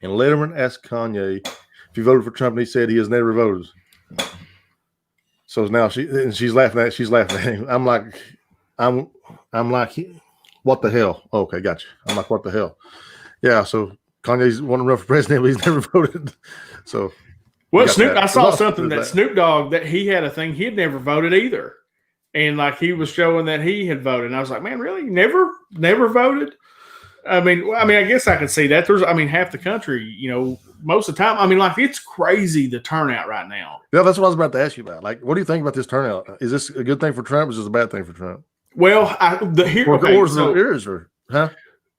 and Letterman asked Kanye if he voted for Trump, and he said he has never voted. So now she's laughing at him. I'm like, what the hell? Oh, okay, gotcha. I'm like, what the hell? Yeah, so Kanye's wanting to run for president, but he's never voted. So, well, I saw something that Snoop Dogg, that he had a thing, he had never voted either. And like he was showing that he had voted. And I was like, man, really? Never voted? I mean, I guess I could see that. Half the country, most of the time. Like it's crazy the turnout right now. Yeah, that's what I was about to ask you about. Like, what do you think about this turnout? Is this a good thing for Trump or is this a bad thing for Trump? Well,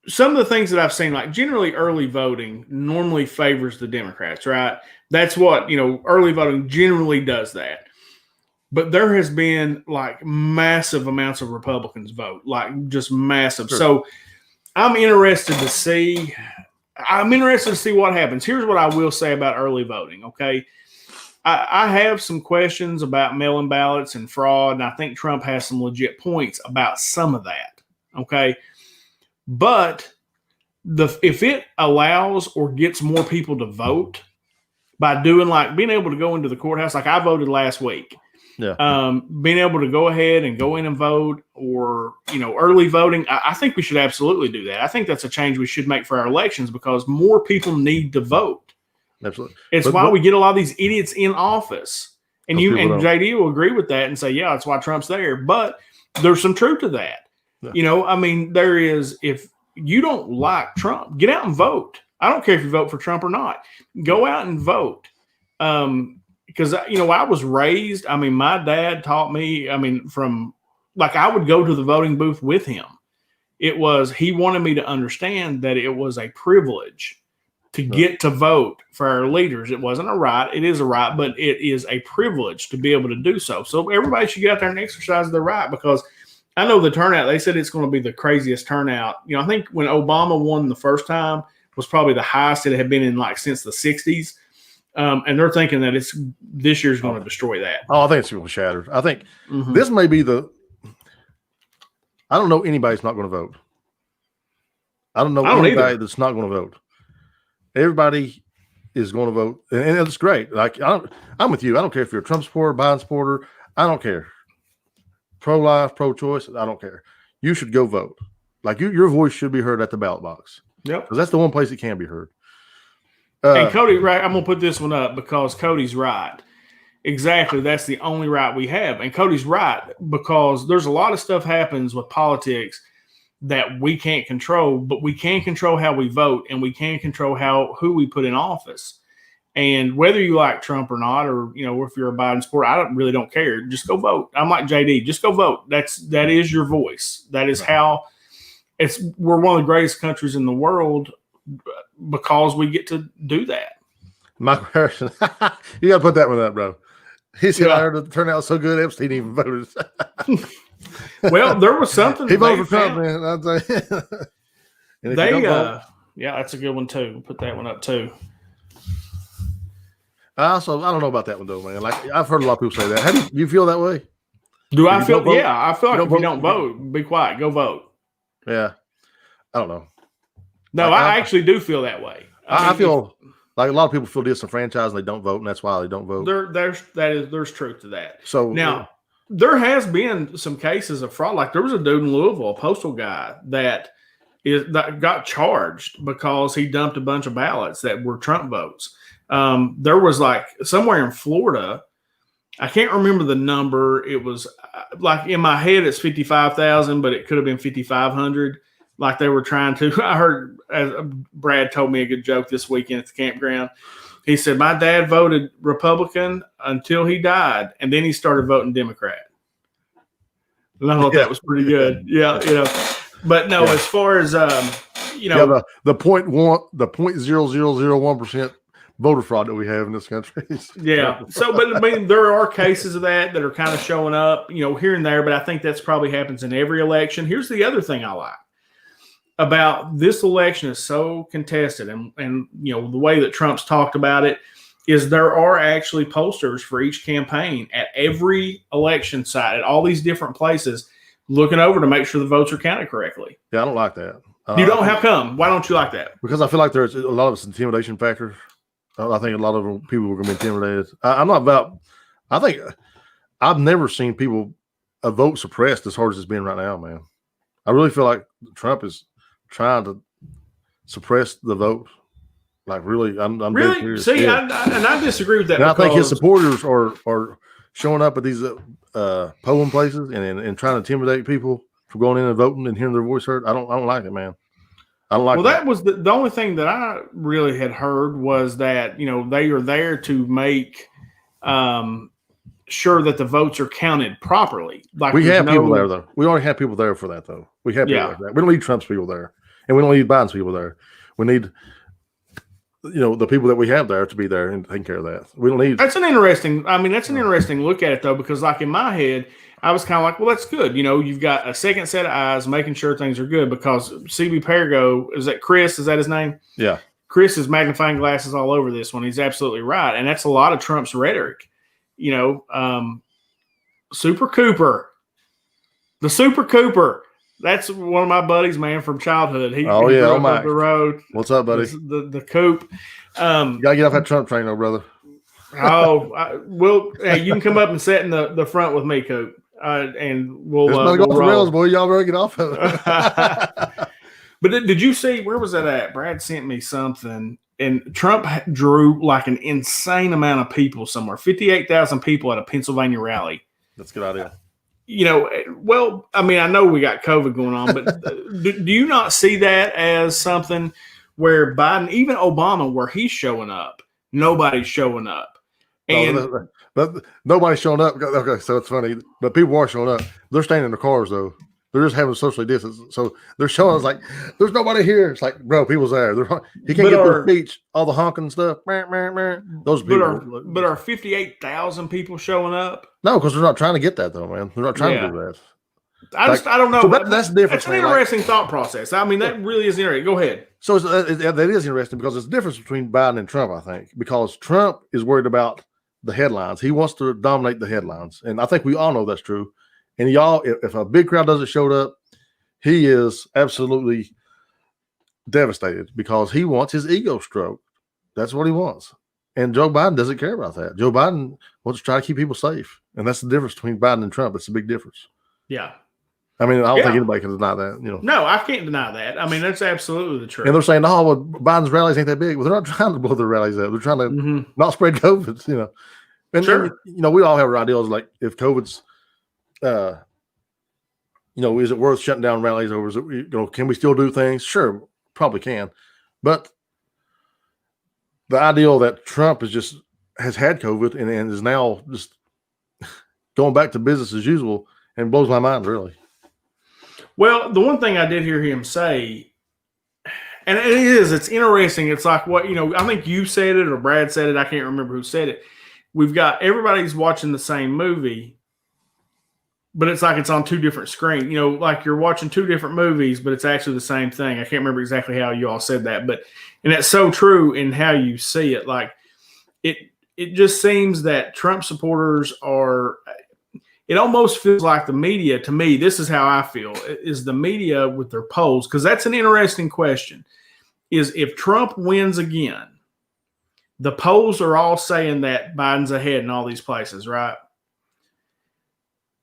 some of the things that I've seen, like generally early voting normally favors the Democrats, right? That's what, early voting generally does that. But there has been like massive amounts of Republicans vote, like just massive. Sure. So I'm interested to see what happens. Here's what I will say about early voting, okay? I have some questions about mail-in ballots and fraud, and I think Trump has some legit points about some of that, okay? But if it allows or gets more people to vote by doing like being able to go into the courthouse, like I voted last week, being able to go ahead and go in and vote or, early voting, I think we should absolutely do that. I think that's a change we should make for our elections because more people need to vote. Absolutely. It's why we get a lot of these idiots in office. And JD will agree with that and say, yeah, that's why Trump's there. But there's some truth to that. Yeah. There is, if you don't like Trump, get out and vote. I don't care if you vote for Trump or not. Go out and vote. Because, I was raised, my dad taught me, from like I would go to the voting booth with him. He wanted me to understand that it was a privilege to get to vote for our leaders. It wasn't a right. It is a right, but it is a privilege to be able to do so. So everybody should get out there and exercise their right, because I know the turnout, they said it's going to be the craziest turnout. I think when Obama won the first time was probably the highest it had been in since the 60s. And they're thinking that this year's going to destroy that. Oh, I think it's going to shatter. I think this may be I don't know anybody that's not going to vote. I don't know anybody that's not going to vote. Everybody is going to vote, and it's great. I'm with you. I don't care if you're a Trump supporter, Biden supporter. I don't care. Pro-life, pro-choice. I don't care. You should go vote. Your voice should be heard at the ballot box. Yep. Because that's the one place it can be heard. And Cody, right? I'm going to put this one up because Cody's right. Exactly. That's the only right we have. And Cody's right, because there's a lot of stuff happens with politics that we can't control, but we can control how we vote, and we can control who we put in office. And whether you like Trump or not, or if you're a Biden supporter, I really don't care. Just go vote. I'm like JD. Just go vote. That is your voice. That is how we're one of the greatest countries in the world because we get to do that. My question, you got to put that one up, bro. He said, I heard the turnout was so good, Epstein even voted. Well, there was something. He voted for Trump, man. That's a good one too. Put that one up too. I don't know about that one though, man. I've heard a lot of people say that. Do you feel that way? Do I feel? Yeah, I feel like if you don't vote, be quiet. Go vote. Yeah, I don't know. No, I actually do feel that way. I feel like a lot of people feel disenfranchised and they don't vote, and that's why they don't vote. There's truth to that. So now there has been some cases of fraud. Like there was a dude in Louisville, a postal guy that got charged because he dumped a bunch of ballots that were Trump votes. There was somewhere in Florida, I can't remember the number. It was in my head, it's 55,000, but it could have been 5,500. They were trying to. I heard Brad told me a good joke this weekend at the campground. He said, my dad voted Republican until he died, and then he started voting Democrat. And I thought that was pretty good. Yeah, But no, as far as the 0.0001% voter fraud that we have in this country. Yeah. So, but there are cases of that are kind of showing up, here and there. But I think that's probably happens in every election. Here's the other thing I like about this election is so contested, and the way that Trump's talked about it is there are actually posters for each campaign at every election site at all these different places, looking over to make sure the votes are counted correctly. Yeah, I don't like that. You don't? How come? Why don't you like that? Because I feel like there's a lot of it's intimidation factor. I think a lot of people are going to be intimidated. I'm not about. I think I've never seen people a vote suppressed as hard as it's been right now, man. I really feel like Trump is trying to suppress the vote. Really, I'm really serious. See, yeah. I disagree with that. And I think his supporters are showing up at these polling places and trying to intimidate people from going in and voting and hearing their voice heard. I don't like it, man. I don't like. Well, that was the only thing that I really had heard was that they are there to make sure that the votes are counted properly. We have people there though. We already have people there for that though. We have people like that. We don't need Trump's people there, and we don't need Biden's people there. We need the people that we have there to be there and taking care of that. We don't need. That's an interesting look at it though, because in my head, I was kind of like, well, that's good. You've got a second set of eyes making sure things are good, because CB Pergo, is that Chris? Is that his name? Yeah. Chris is magnifying glasses all over this one. He's absolutely right. And that's a lot of Trump's rhetoric. Super Cooper. The Super Cooper. That's one of my buddies, man, from childhood. He up the road. What's up, buddy? The Coop. You gotta get off that Trump train, though, brother. Hey, you can come up and sit in the front with me, Coop, and we'll go off the rails, boy. Y'all better get off of it. But did you see, where was that at? Brad sent me something, and Trump drew an insane amount of people somewhere, 58,000 people at a Pennsylvania rally. That's a good idea. I know we got COVID going on, but do you not see that as something where Biden, even Obama, where he's showing up, nobody's showing up. And but nobody's showing up. Okay, so it's funny, but people are showing up. They're staying in their cars though. They're just having socially distance. So they're showing us like there's nobody here. It's like, bro, people's there. He can't get their speech, all the honking and stuff. Those people. But are 58,000 people showing up? No, because they're not trying to get that though, man. They're not trying to do that. I don't know. So that's different. That's an interesting thought process. I mean, that really is interesting. Go ahead. So that is interesting because it's the difference between Biden and Trump, I think, because Trump is worried about the headlines. He wants to dominate the headlines. And I think we all know that's true. And y'all, if a big crowd doesn't show up, he is absolutely devastated because he wants his ego stroked. That's what he wants. And Joe Biden doesn't care about that. Joe Biden wants to try to keep people safe. And that's the difference between Biden and Trump. It's a big difference. Yeah. I mean, I don't think anybody can deny that. No, I can't deny that. I mean, that's absolutely the truth. And they're saying, "Oh, well, Biden's rallies ain't that big." Well, they're not trying to blow their rallies up. They're trying to not spread COVID. And sure. We all have our ideals. Like if COVID's, is it worth shutting down rallies over? Is it, can we still do things? Sure, probably can. But the ideal that Trump has had COVID and is now just going back to business as usual and blows my mind really. Well, the one thing I did hear him say, and it's interesting. It's like what, I think you said it or Brad said it. I can't remember who said it. Everybody's watching the same movie, but it's like it's on two different screens. Like you're watching two different movies, but it's actually the same thing. I can't remember exactly how you all said that, and that's so true in how you see it. Like it just seems that Trump supporters are. It almost feels like the media, to me, this is how I feel, is the media with their polls, because that's an interesting question, is if Trump wins again, the polls are all saying that Biden's ahead in all these places, right?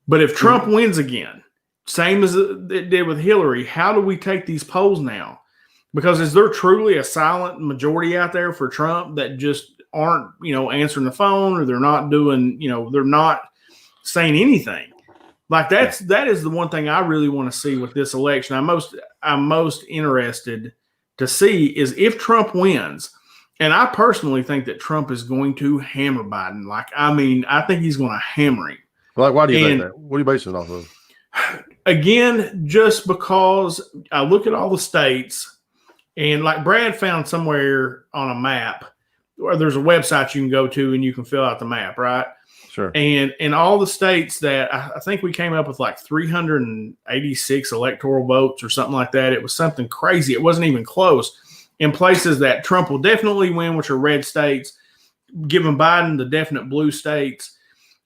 But if Trump wins again, same as it did with Hillary, how do we take these polls now? Because is there truly a silent majority out there for Trump that just aren't, answering the phone, or they're not doing, they're not saying anything? Like that is the one thing I really want to see with this election. I'm most interested to see is if Trump wins, and I personally think that Trump is going to hammer Biden. I think he's going to hammer him. Like, why do you think that? What are you basing it off of? Again, just because I look at all the states, and like Brad found somewhere on a map, or there's a website you can go to and you can fill out the map, right? Sure. And in all the states that I think we came up with like 386 electoral votes or something like that. It was something crazy. It wasn't even close. In places that Trump will definitely win, which are red states, giving Biden the definite blue states.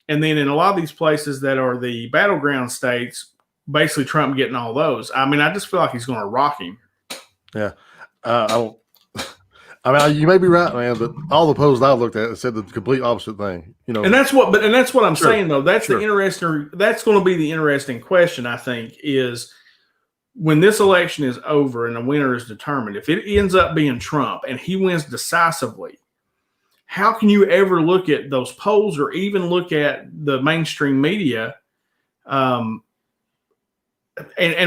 And then in a lot of these places that are the battleground states, basically Trump getting all those. I mean, I just feel like he's going to rock him. Yeah. You may be right, man, but all the polls I've looked at said the complete opposite thing. And that's what I'm saying though. That's the interesting. That's going to be the interesting question. I think is when this election is over and the winner is determined. If it ends up being Trump and he wins decisively, how can you ever look at those polls or even look at the mainstream media, and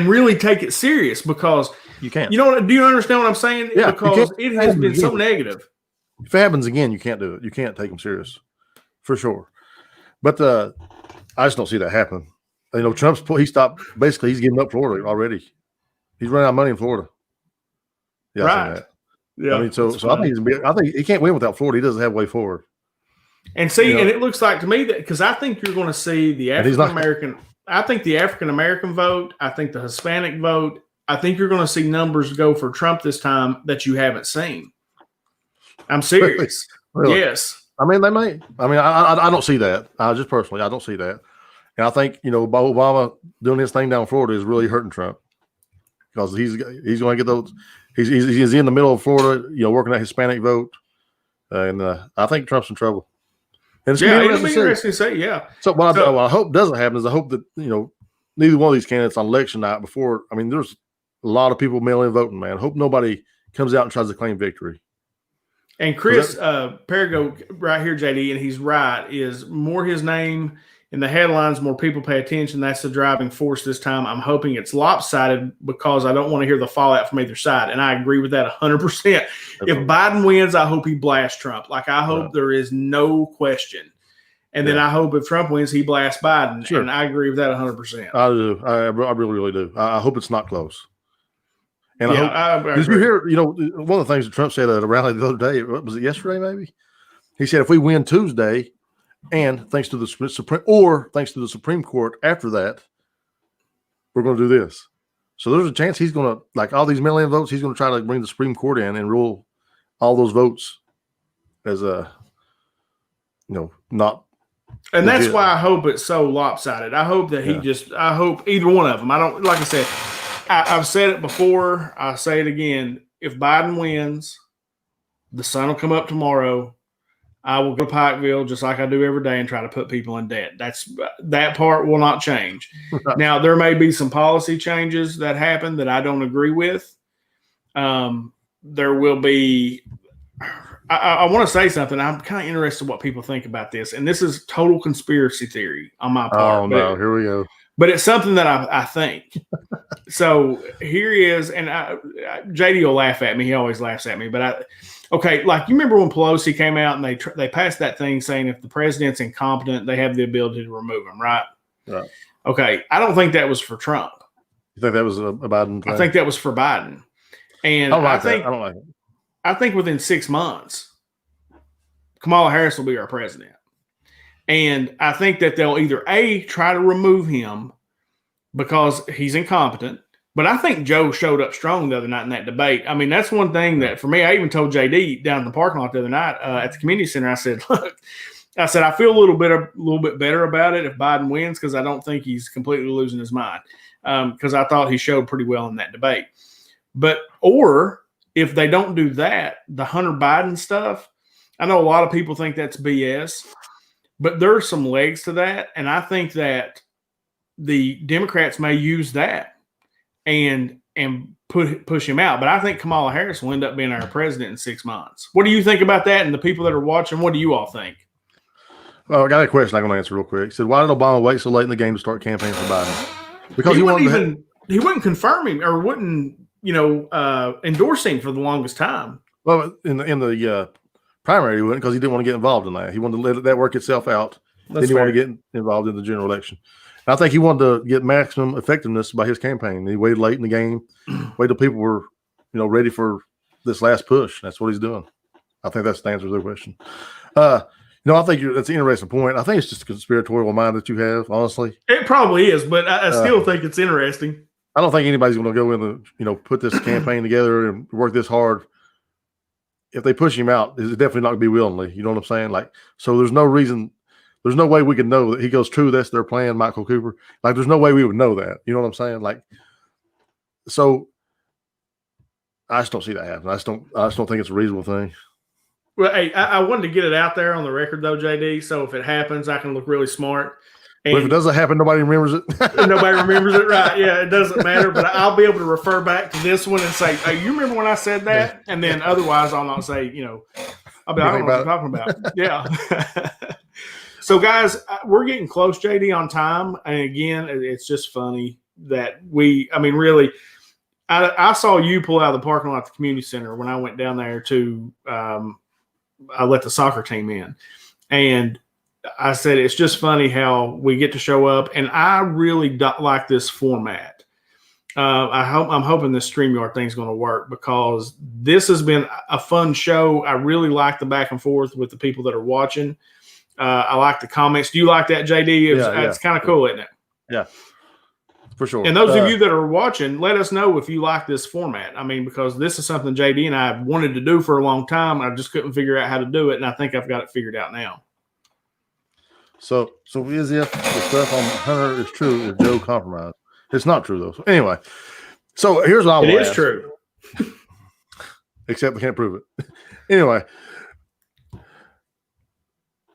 really take it serious? Because you can't. Do you understand what I'm saying? Yeah, because it has been so negative. If it happens again, you can't do it. You can't take them serious, for sure. But I just don't see that happen. Trump's he stopped. Basically, he's giving up Florida already. He's running out of money in Florida. Yeah, right. Yeah. I mean, so I think he can't win without Florida. He doesn't have a way forward. And see, and it looks like to me that because I think you're going to see the African American. I think the African American vote. I think the Hispanic vote. I think you're going to see numbers go for Trump this time that you haven't seen. I'm serious. Really? Yes. I mean, they may. I mean, I don't see that. Just personally, I don't see that. And I think Obama doing his thing down in Florida is really hurting Trump because he's going to get those. He's in the middle of Florida, working that Hispanic vote, and I think Trump's in trouble. And it'll be interesting to say. Yeah. So what I hope doesn't happen is I hope that neither one of these candidates on election night before. I mean, there's a lot of people mail-in voting, man. I hope nobody comes out and tries to claim victory. And Chris Perigo right here, JD, and he's right, is more his name in the headlines, more people pay attention. That's the driving force this time. I'm hoping it's lopsided because I don't want to hear the fallout from either side. And I agree with that 100%. If Biden wins, I hope he blasts Trump. Like, I hope there is no question. And then I hope if Trump wins, he blasts Biden. Sure. And I agree with that 100%. I do. I really, really do. I hope it's not close. And I hope, did you hear, one of the things that Trump said at a rally the other day, was it yesterday maybe? He said, if we win Tuesday, and thanks to the Supreme Court after that, we're going to do this. So there's a chance he's going to, like all these mail-in votes, he's going to try to bring the Supreme Court in and rule all those votes as not. And that's why I hope it's so lopsided. I hope that I hope either one of them. I don't, like I said, I've said it before. I say it again. If Biden wins, the sun will come up tomorrow. I will go to Pikeville just like I do every day and try to put people in debt. That part will not change. Now, there may be some policy changes that happen that I don't agree with. There will be I want to say something. I'm kind of interested in what people think about this. And this is total conspiracy theory on my part. Oh, no. Here we go. But it's something that I think. So here he is. And JD will laugh at me. He always laughs at me. But like you remember when Pelosi came out and they passed that thing saying if the president's incompetent, they have the ability to remove him, right? Right. Okay. I don't think that was for Trump. You think that was a Biden thing? I think that was for Biden. And I don't like it. I think within 6 months, Kamala Harris will be our president. And I think that they'll either try to remove him because he's incompetent. But I think Joe showed up strong the other night in that debate. I mean, that's one thing that for me, I even told JD down in the parking lot the other night at the community center, I said, look, I feel a little bit better about it if Biden wins because I don't think he's completely losing his mind because I thought he showed pretty well in that debate. Or if they don't do that, the Hunter Biden stuff, I know a lot of people think that's BS, but there are some legs to that. And I think that the Democrats may use that and push him out. But I think Kamala Harris will end up being our president in 6 months. What do you think about that? And the people that are watching, what do you all think? Well, I got a question I'm going to answer real quick. He said, why did Obama wait so late in the game to start campaigning for Biden? Because he wouldn't confirm him or wouldn't, endorse him for the longest time. Well, in the primary, he wouldn't because he didn't want to get involved in that. He wanted to let that work itself out. Then he wanted to get involved in the general election. And I think he wanted to get maximum effectiveness by his campaign. He waited late in the game, waited till people were, ready for this last push. That's what he's doing. I think that's the answer to the question. I think that's an interesting point. I think it's just a conspiratorial mind that you have, honestly. It probably is, but I still think it's interesting. I don't think anybody's going to go in and, put this campaign together and work this hard. If they push him out, it's definitely not going to be willingly. You know what I'm saying? Like, so there's no reason, there's no way we can know that he goes, true, that's their plan, Michael Cooper. Like, there's no way we would know that. You know what I'm saying? Like, so I just don't see that happen. I just don't think it's a reasonable thing. Well, hey, I wanted to get it out there on the record, though, JD. So if it happens, I can look really smart. And if it doesn't happen, nobody remembers it. Nobody remembers it, right? Yeah, it doesn't matter. But I'll be able to refer back to this one and say, "Hey, you remember when I said that?" And then otherwise, I'll not say, I'll be, I don't know what you're talking about. Yeah. So, guys, we're getting close, JD, on time. And again, it's just funny that really, I saw you pull out of the parking lot at the community center when I went down there to, I let the soccer team in. And I said, it's just funny how we get to show up. And I really like this format. I'm hoping this StreamYard thing's going to work because this has been a fun show. I really like the back and forth with the people that are watching. I like the comments. Do you like that, JD? It's kind of cool, isn't it? Yeah, for sure. And those of you that are watching, let us know if you like this format. I mean, because this is something JD and I wanted to do for a long time. I just couldn't figure out how to do it. And I think I've got it figured out now. So as if the stuff on Hunter is true if Joe compromised. It's not true, though. So anyway, so here's what I want to ask. It is true. Except we can't prove it. Anyway,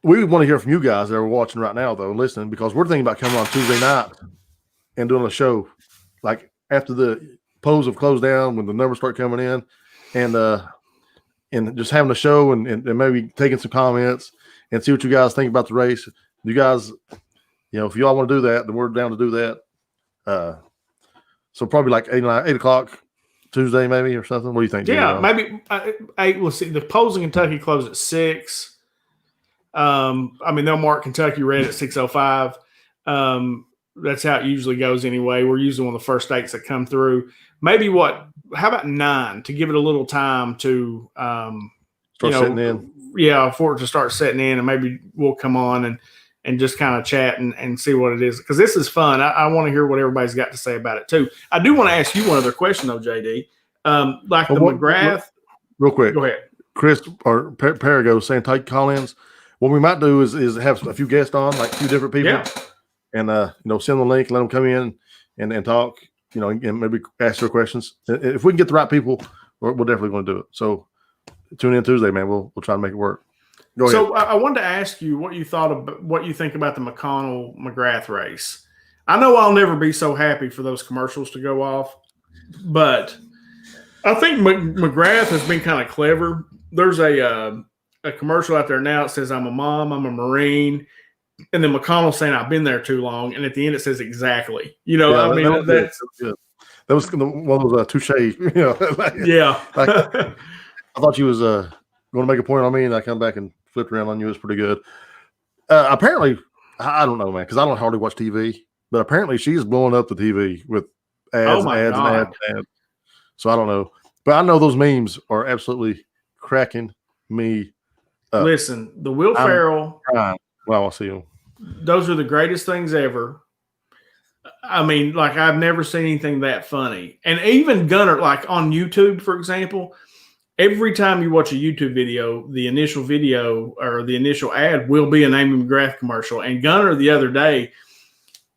we want to hear from you guys that are watching right now, though, listening, because we're thinking about coming on Tuesday night and doing a show like after the polls have closed down, when the numbers start coming in, and just having a show and maybe taking some comments and see what you guys think about the race. You guys if you all want to do that, then we're down to do that. So probably like 8 o'clock Tuesday, maybe, or something. What do you think? Yeah, maybe 8. We'll see. The polls in Kentucky close at 6. They'll mark Kentucky red at 6:05. That's how it usually goes anyway. We're usually one of the first states that come through. Maybe how about 9 to give it a little time to start setting in? Yeah, for it to start setting in, and maybe we'll come on and just kind of chat and see what it is. Because this is fun. I want to hear what everybody's got to say about it too. I do want to ask you one other question though, JD. McGrath. Real quick. Go ahead. Chris or Perigo saying take call-ins. What we might do is have a few guests on, like a few different people, and send the link, let them come in and talk, and maybe ask their questions. If we can get the right people, we're definitely going to do it. So tune in Tuesday, man. We'll try to make it work. Go ahead. So I wanted to ask you what you think about the McConnell-McGrath race. I know I'll never be so happy for those commercials to go off, but I think McGrath has been kind of clever. There's a commercial out there now that says, I'm a mom, I'm a Marine. And then McConnell saying, I've been there too long. And at the end, it says exactly. That was one of those touche. Yeah. I thought you was going to make a point on me, and I come back and flipped around on you. It was pretty good. Apparently, I don't know, man, because I don't hardly watch TV. But apparently, she's blowing up the TV with ads, and ads. So I don't know. But I know those memes are absolutely cracking me up. Listen, the Will Ferrell. Wow, I see them. Those are the greatest things ever. I've never seen anything that funny. And even Gunner, like on YouTube, for example, every time you watch a YouTube video, the initial video or the initial ad will be an Amy McGrath commercial. And Gunner the other day,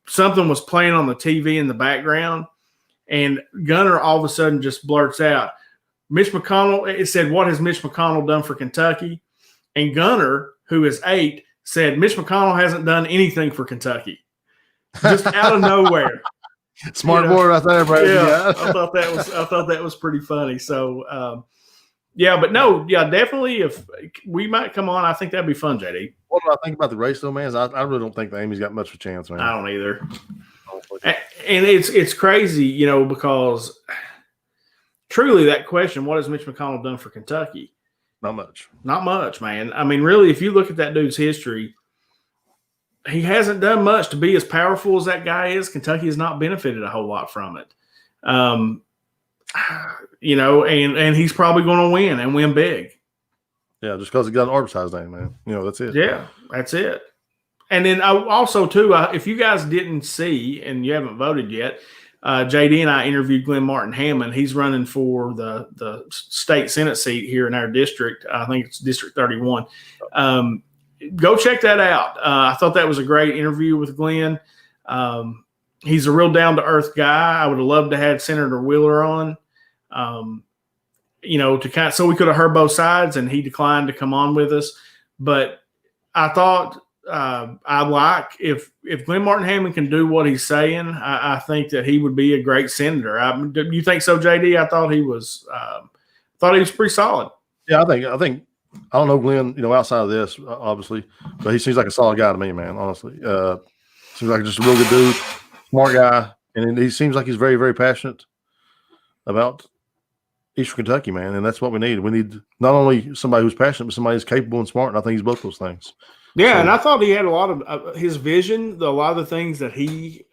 something was playing on the TV in the background, and Gunner all of a sudden just blurts out, Mitch McConnell, it said, what has Mitch McConnell done for Kentucky? And Gunner, who is 8, said, Mitch McConnell hasn't done anything for Kentucky. Just out of nowhere. Smart boy right there, Brady. Yeah, I thought that was pretty funny. So, definitely if we might come on, I think that'd be fun, JD. What do I think about the race, though, man? I really don't think that Amy's got much of a chance, man. I don't either. And it's crazy, because truly that question, what has Mitch McConnell done for Kentucky? Not much. Not much, man. Really, if you look at that dude's history, he hasn't done much to be as powerful as that guy is. Kentucky has not benefited a whole lot from it. And he's probably going to win and win big. Yeah, just because he got an oversized name, man. That's it. Yeah, that's it. And then also, too, if you guys didn't see and you haven't voted yet, JD and I interviewed Glenn Martin Hammond. He's running for the state Senate seat here in our district. I think it's District 31. Go check that out. I thought that was a great interview with Glenn. He's a real down-to-earth guy. I would have loved to have Senator Wheeler on, so we could have heard both sides, and he declined to come on with us. But I thought I'd like if Glenn Martin Hammond can do what he's saying, I think that he would be a great senator. Do you think so, JD? I thought he was pretty solid. Yeah, I think I don't know Glenn, outside of this, obviously, but he seems like a solid guy to me, man. Honestly, seems like just a real good dude, smart guy, and he seems like he's very, very passionate about Eastern Kentucky, man, and that's what we need. We need not only somebody who's passionate, but somebody who's capable and smart. And I think he's both those things. Yeah, and I thought he had a lot of his vision, a lot of the things that he,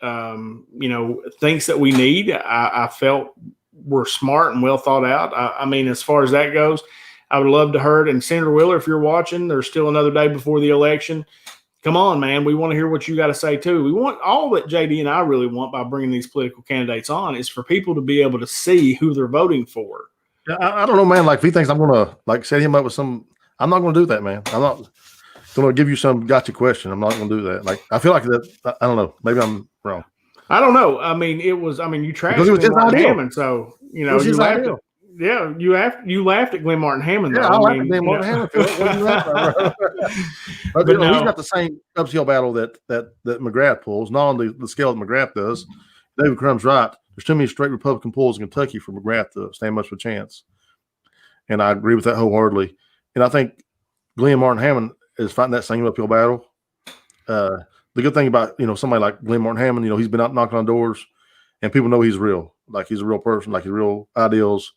thinks that we need. I felt were smart and well thought out. As far as that goes, I would love to hear it. And Senator Wheeler, if you're watching, there's still another day before the election. Come on, man. We want to hear what you got to say, too. We want all that JD and I really want by bringing these political candidates on is for people to be able to see who they're voting for. I don't know, man. Like, if he thinks I'm going to, set him up with some – I'm not going to do that, man. I'm not going to give you some gotcha question. I'm not going to do that. Like, I feel like that – I don't know. Maybe I'm wrong. I don't know. You trashed Glenn Martin Hammond, so, you laughed at – yeah, you laughed at Glenn Martin Hammond. Yeah, I laughed at Glenn Martin Hammond. But he's got the same uphill battle that McGrath pulls, not on the scale that McGrath does. David Crum's right. There's too many straight Republican pulls in Kentucky for McGrath to stand much of a chance. And I agree with that wholeheartedly. And I think Glenn Martin Hammond is fighting that same uphill battle. the good thing about, somebody like Glenn Martin Hammond, he's been out knocking on doors and people know he's real. Like he's a real person, like he's real ideals.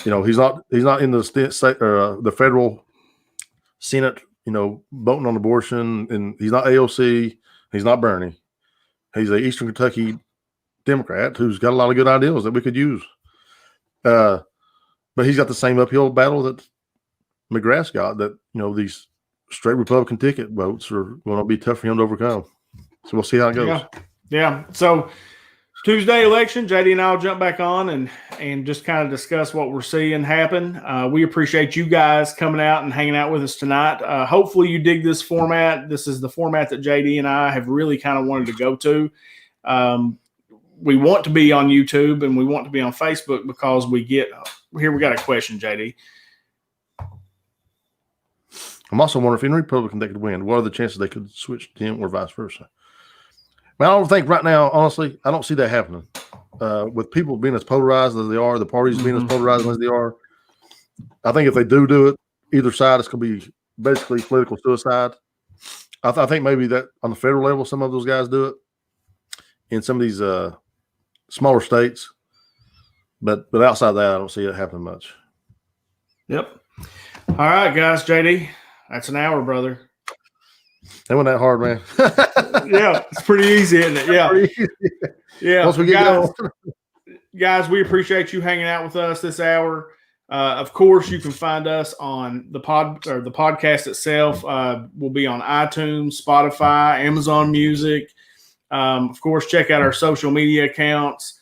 He's not in the state or the federal Senate, voting on abortion, and he's not AOC. He's not Bernie. He's a Eastern Kentucky Democrat who's got a lot of good ideals that we could use. But he's got the same uphill battle that McGrath's got, that, these straight Republican ticket votes are going to be tough for him to overcome. So we'll see how it goes. Yeah. So Tuesday election, JD and I'll jump back on and just kind of discuss what we're seeing happen. We appreciate you guys coming out and hanging out with us tonight. Hopefully you dig this format. This is the format that JD and I have really kind of wanted to go to. We want to be on YouTube and we want to be on Facebook because we got a question, JD. I'm also wondering if any Republican they could win, what are the chances they could switch to him or vice versa? I don't think right now, honestly, I don't see that happening. With people being as polarized as they are, the parties being as polarized as they are, I think if they do it, either side, it's going to be basically political suicide. I think maybe that on the federal level, some of those guys do it in some of these smaller states. But outside of that, I don't see it happening much. Yep. All right, guys, JD, that's an hour, brother. That wasn't that hard, man. Yeah, it's pretty easy, isn't it? Yeah. Yeah. Once we get guys, we appreciate you hanging out with us this hour. Of course, you can find us on the podcast itself. We'll be on iTunes, Spotify, Amazon Music. Of course, check out our social media accounts.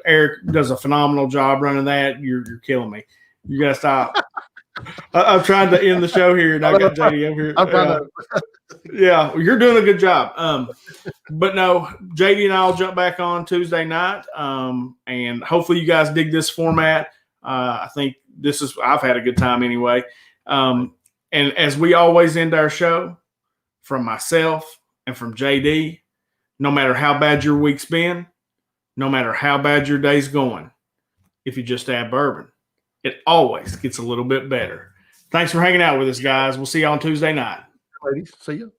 Eric does a phenomenal job running that. You're killing me. You gotta stop. I'm trying to end the show here, and I got JD over here. I'm trying to. Yeah, well, you're doing a good job. But no, JD and I will jump back on Tuesday night, and hopefully you guys dig this format. I think I've had a good time anyway. And as we always end our show, from myself and from JD, no matter how bad your week's been, no matter how bad your day's going, if you just add bourbon, it always gets a little bit better. Thanks for hanging out with us, guys. We'll see you on Tuesday night. Ladies, see you.